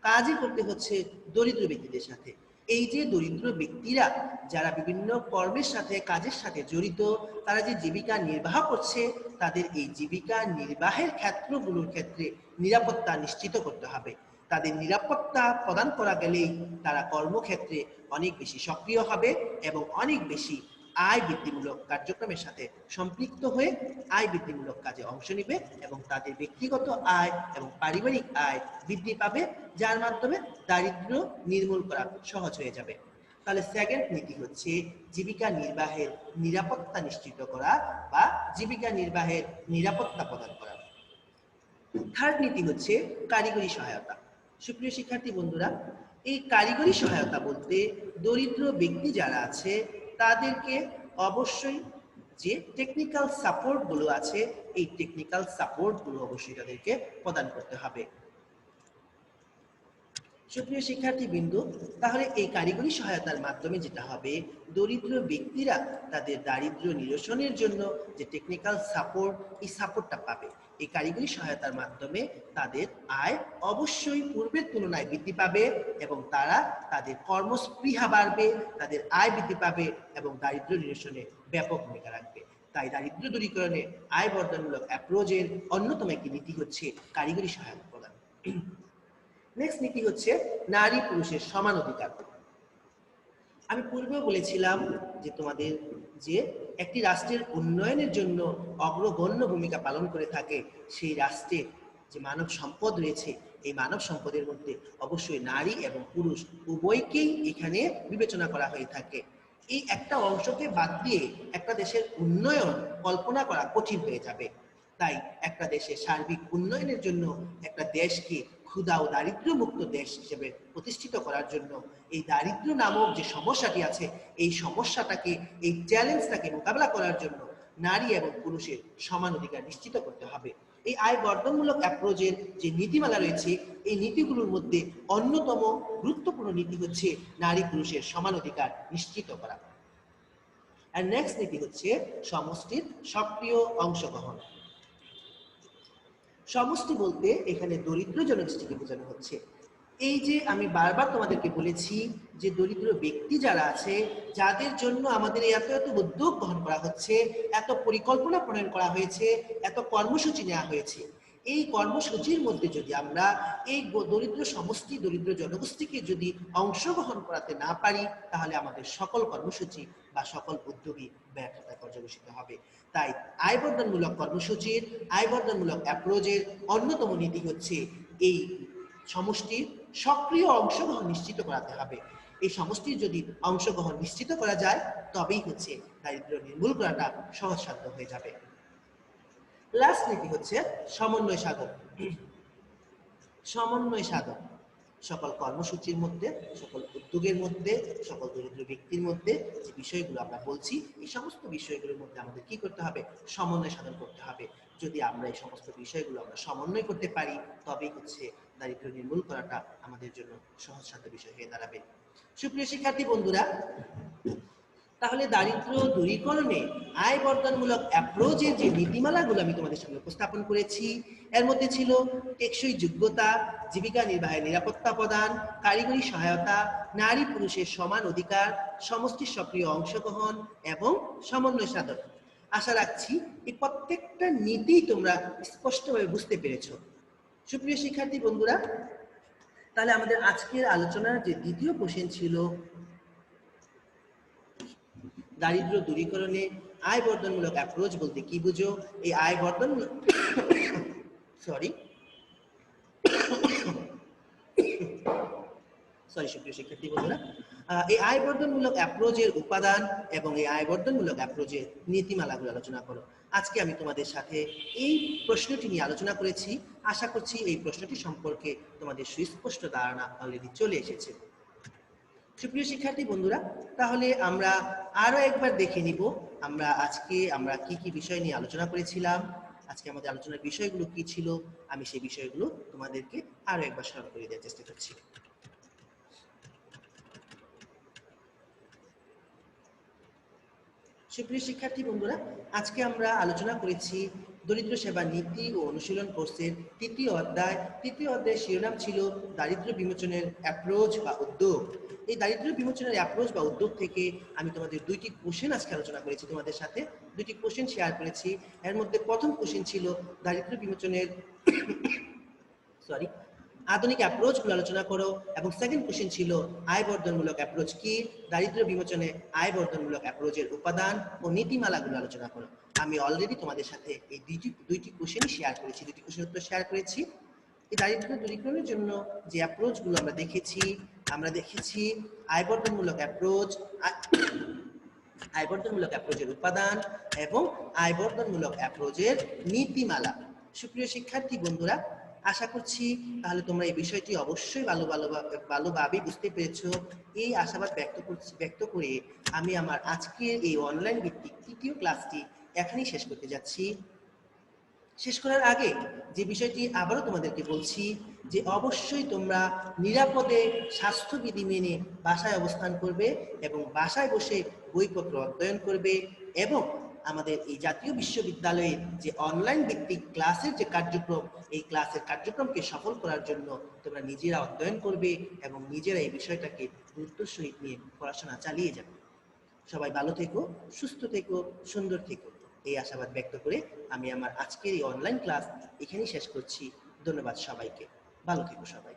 কাজই করতে হচ্ছে দরিদ্র ব্যক্তিদের সাথে। এই যে দরিদ্র ব্যক্তিরা যারা বিভিন্ন কর্মের সাথে, কাজের সাথে জড়িত, তারা যে জীবিকা নির্বাহ করছে, তাদের এই জীবিকা নির্বাহের ক্ষেত্রগুলোর ক্ষেত্রে নিরাপত্তা নিশ্চিত করতে হবে। তাদের নিরাপত্তা প্রদান করা গেলেই তারা কর্মক্ষেত্রে অনেক বেশি সক্রিয় হবে এবং অনেক বেশি আয় বৃদ্ধিমূলক কার্যক্রমের সাথে সম্পৃক্ত হয়ে আয় বৃদ্ধিমূলক কাজে অংশ নেবে এবং তাদের ব্যক্তিগত আয় এবং পারিবারিক আয় বৃদ্ধি পাবে, যার মাধ্যমে দারিদ্র্য নির্মূল করা সহজ হয়ে যাবে। তাহলে সেকেন্ড নীতি হচ্ছে জীবিকা নির্বাহের নিরাপত্তা নিশ্চিত করা বা জীবিকা নির্বাহের নিরাপত্তা প্রদান করা। থার্ড নীতি হচ্ছে কারিগরি সহায়তা। সুপ্রিয় শিক্ষার্থী বন্ধুরা, এই কারিগরি সহায়তা বলতে দরিদ্র ব্যক্তি যারা আছে তাদেরকে অবশ্যই যে টেকনিক্যাল সাপোর্ট গুলো আছে, এই টেকনিক্যাল সাপোর্ট গুলো অবশ্যই তাদেরকে প্রদান করতে হবে। সুপ্রিয় শিক্ষার্থীবৃন্দ, তাহলে এই কারিগরি সহায়তার মাধ্যমে যেটা হবে, দরিদ্র ব্যক্তিরা তাদের দারিদ্র্য নিরসনের জন্য যে টেকনিক্যাল সাপোর্ট, এই সাপোর্টটা পাবে। এই কারিগরি সহায়তার মাধ্যমে তাদের আয় অবশ্যই পূর্বের তুলনায় বৃদ্ধি পাবে এবং তারা তাদের কর্মস্পৃহা বাড়বে, তাদের আয় বৃদ্ধি পাবে এবং দারিদ্র্য নিরসনে ব্যাপক ভূমিকা রাখবে। তাই দারিদ্র্য দূরীকরণে আয় বর্ধনমূলক অ্যাপ্রোচের অন্যতম একটি নীতি হচ্ছে কারিগরি সহায়তা প্রদান। নেক্সট নীতি হচ্ছে নারী পুরুষের সমান অধিকার। আমি পূর্বেও বলেছিলাম যে তোমাদের যে একটি রাষ্ট্রের উন্নয়নের জন্য অগ্রগণ্য ভূমিকা পালন করে থাকে সেই রাষ্ট্রের যে মানব সম্পদ রয়েছে, এই মানব সম্পদের মধ্যে অবশ্যই নারী এবং পুরুষ উভয়কেই এখানে বিবেচনা করা হয়ে থাকে। এই একটা অংশকে বাদ দিয়ে একটা দেশের উন্নয়ন কল্পনা করা কঠিন হয়ে যাবে। তাই একটা দেশের সার্বিক উন্নয়নের জন্য একটা দেশকে ক্ষুধা ও দারিদ্র্য মুক্ত দেশ হিসেবে প্রতিষ্ঠিত করার জন্য এই দারিদ্র্য নামক যে সমস্যাটি আছে, এই সমস্যাটাকে, এই চ্যালেঞ্জটাকে মোকাবেলা করার জন্য নারী এবং পুরুষের সমান অধিকার নিশ্চিত করতে হবে। এই আয় বর্ধনমূলক অ্যাপ্রোচের যে নীতিমালা রয়েছে, এই নীতিগুলোর মধ্যে অন্যতম গুরুত্বপূর্ণ নীতি হচ্ছে নারী পুরুষের সমান অধিকার নিশ্চিত করা। আর নেক্সট নীতি হচ্ছে সমষ্টির সক্রিয় অংশগ্রহণ। সমষ্টি বলতে এখানে দরিদ্র জনগোষ্ঠীকে বোঝানো হচ্ছে। এই যে আমি বারবার তোমাদেরকে বলেছি যে দরিদ্র ব্যক্তি যারা আছে, যাদের জন্য আমাদের এত এত উদ্যোগ গ্রহণ করা হচ্ছে, এত পরিকল্পনা প্রণয়ন করা হয়েছে, এত কর্মসূচি নেওয়া হয়েছে, এই কর্মসূচির মধ্যে যদি আমরা এই দরিদ্র সমষ্টি, দরিদ্র জনগোষ্ঠীকে যদি অংশগ্রহণ করাতে না পারি, তাহলে আমাদের সকল কর্মসূচি বা সকল উদ্যোগই ব্যর্থতায় পর্যবেসিত হবে। তাই আয় বর্ধনমূলক কর্মসূচির, আয় বর্ধনমূলক অ্যাপ্রোচের অন্যতম নীতি হচ্ছে এই সমষ্টির সক্রিয় অংশগ্রহণ নিশ্চিত করাতে হবে। এই সমষ্টির যদি অংশগ্রহণ নিশ্চিত করা যায়, তবেই হচ্ছে দারিদ্র্য নির্মূল করাটা সহজসাধ্য হয়ে যাবে। লাস্ট নীতি হচ্ছে সমন্বয় সাধন। সমন্বয় সাধন সকল কর্মসূচির মধ্যে, সকল উদ্যোগের মধ্যে, সকল দরিদ্র ব্যক্তির মধ্যে যে বিষয়গুলো আমরা বলছি, এই সমস্ত বিষয়গুলোর মধ্যে আমাদের কি করতে হবে? সমন্বয় সাধন করতে হবে। যদি আমরা এই সমস্ত বিষয়গুলো আমরা সমন্বয় করতে পারি, তবেই হচ্ছে দারিদ্র নির্মূল করাটা আমাদের জন্য সহজসাধ্য বিষয় হয়ে দাঁড়াবে। সুপ্রিয় শিক্ষার্থী বন্ধুরা, তাহলে দারিদ্র দূরীকরণে আয় বর্ধনমূলক অ্যাপ্রোচের যে নীতিমালাগুলো আমি তোমাদের সামনে উপস্থাপন করেছি, এর মধ্যে ছিল টেকসই যোগ্যতা, জীবিকা নির্বাহের নিরাপত্তা প্রদান, কারিগরি সহায়তা, নারী পুরুষের সমান অধিকার, সমষ্টির সক্রিয় অংশগ্রহণ এবং সমন্বয় সাধন। আশা রাখছি এই প্রত্যেকটা নীতি তোমরা স্পষ্টভাবে বুঝতে পেরেছো। সুপ্রিয় শিক্ষার্থী বন্ধুরা, তাহলে আমাদের আজকের আলোচনার যে দ্বিতীয় কোশ্চেন ছিল, দারিদ্র দূরীকরণে আয় বর্ধনমূলক অ্যাপ্রোচ বলতে কি বুঝো? এই আয় বর্ধন সুপ্রিয় শিক্ষার্থী বন্ধুরা, এই আয় বর্ধনমূলক অ্যাপ্রোচের উপাদান এবং এই আয় বর্ধনমূলক অ্যাপ্রোচের নীতিমালাগুলো আলোচনা করো। আজকে আমি তোমাদের সাথে এই প্রশ্নটি নিয়ে আলোচনা করেছি। আশা করছি এই প্রশ্নটি সম্পর্কে তোমাদের সুস্পষ্ট ধারণা অলরেডি চলে এসেছে। সুপ্রিয় শিক্ষার্থী বন্ধুরা, তাহলে আমরা আরো একবার দেখে নিব আজকে আমরা কি কি বিষয় নিয়ে আলোচনা করেছিলাম, আজকে আমাদের আলোচনার বিষয়গুলো কি ছিল। আমি সেই বিষয়গুলো তোমাদেরকে আরো একবার স্মরণ করে দেওয়ার চেষ্টা করছি। সুপ্রিয় শিক্ষার্থী বন্ধুরা, আজকে আমরা আলোচনা করেছি দরিদ্র সেবা নীতি ও অনুশীলন কোর্সের তৃতীয় অধ্যায়। তৃতীয় অধ্যায়ের শিরোনাম ছিল দারিদ্র বিমোচনের অ্যাপ্রোচ বা উদ্যোগ। এই দারিদ্র বিমোচনের অ্যাপ্রোচ বা উদ্যোগ থেকে আমি তোমাদের দুইটি কোশ্চেন আজকে আলোচনা করেছি, তোমাদের সাথে দুইটি কোশ্চেন শেয়ার করেছি। এর মধ্যে প্রথম কোশ্চেন ছিল দারিদ্র বিমোচনের আধুনিক অ্যাপ্রোচগুলো আলোচনা করো, এবং সেকেন্ড কোশ্চেন ছিল আয় বর্ধনমূলক অ্যাপ্রোচ কি, দারিদ্র বিমোচনে আয় বর্ধনমূলক অ্যাপ্রোচের উপাদান ও নীতিমালাগুলো আলোচনা করো। আমি অলরেডি তোমাদের সাথে এই দুইটি কোশ্চেনই শেয়ার করেছি, দুইটি কোশ্চেন উত্তর শেয়ার করেছি। এই দারিদ্র দূরীকরণের জন্য যে অ্যাপ্রোচগুলো আমরা দেখেছি আয় বর্ধনমূলক অ্যাপ্রোচ, আয় বর্ধনমূলক অ্যাপ্রোচের উপাদান এবং আয় বর্ধনমূলক অ্যাপ্রোচের নীতিমালা। সুপ্রিয় শিক্ষার্থী বন্ধুরা, আশা করছি তাহলে তোমরা এই বিষয়টি অবশ্যই ভালোভাবে বুঝতে পেরেছো। এই আশাবাদ ব্যক্ত করে আমি আমার আজকের এই অনলাইন ভিত্তিক তৃতীয় ক্লাসটি এখানেই শেষ করতে যাচ্ছি। শেষ করার আগে যে বিষয়টি আবারও তোমাদেরকে বলছি, যে অবশ্যই তোমরা নিরাপদে স্বাস্থ্যবিধি মেনে বাসায় অবস্থান করবে এবং বাসায় বসে বইপত্র অধ্যয়ন করবে, এবং আমাদের এই জাতীয় বিশ্ববিদ্যালয়ের যে অনলাইন ভিত্তিক ক্লাসের যে কার্যক্রম, এই ক্লাসের কার্যক্রমকে সফল করার জন্য তোমরা নিজেরা অধ্যয়ন করবে এবং নিজেরা এই বিষয়টাকে গুরুত্বের সহিত নিয়ে পড়াশোনা চালিয়ে যাবে। সবাই ভালো থেকো, সুস্থ থেকো, সুন্দর থেকো, এই আশাবাদ ব্যক্ত করে আমি আমার আজকের এই অনলাইন ক্লাস এখানেই শেষ করছি। ধন্যবাদ সবাইকে, ভালো থেকো সবাই।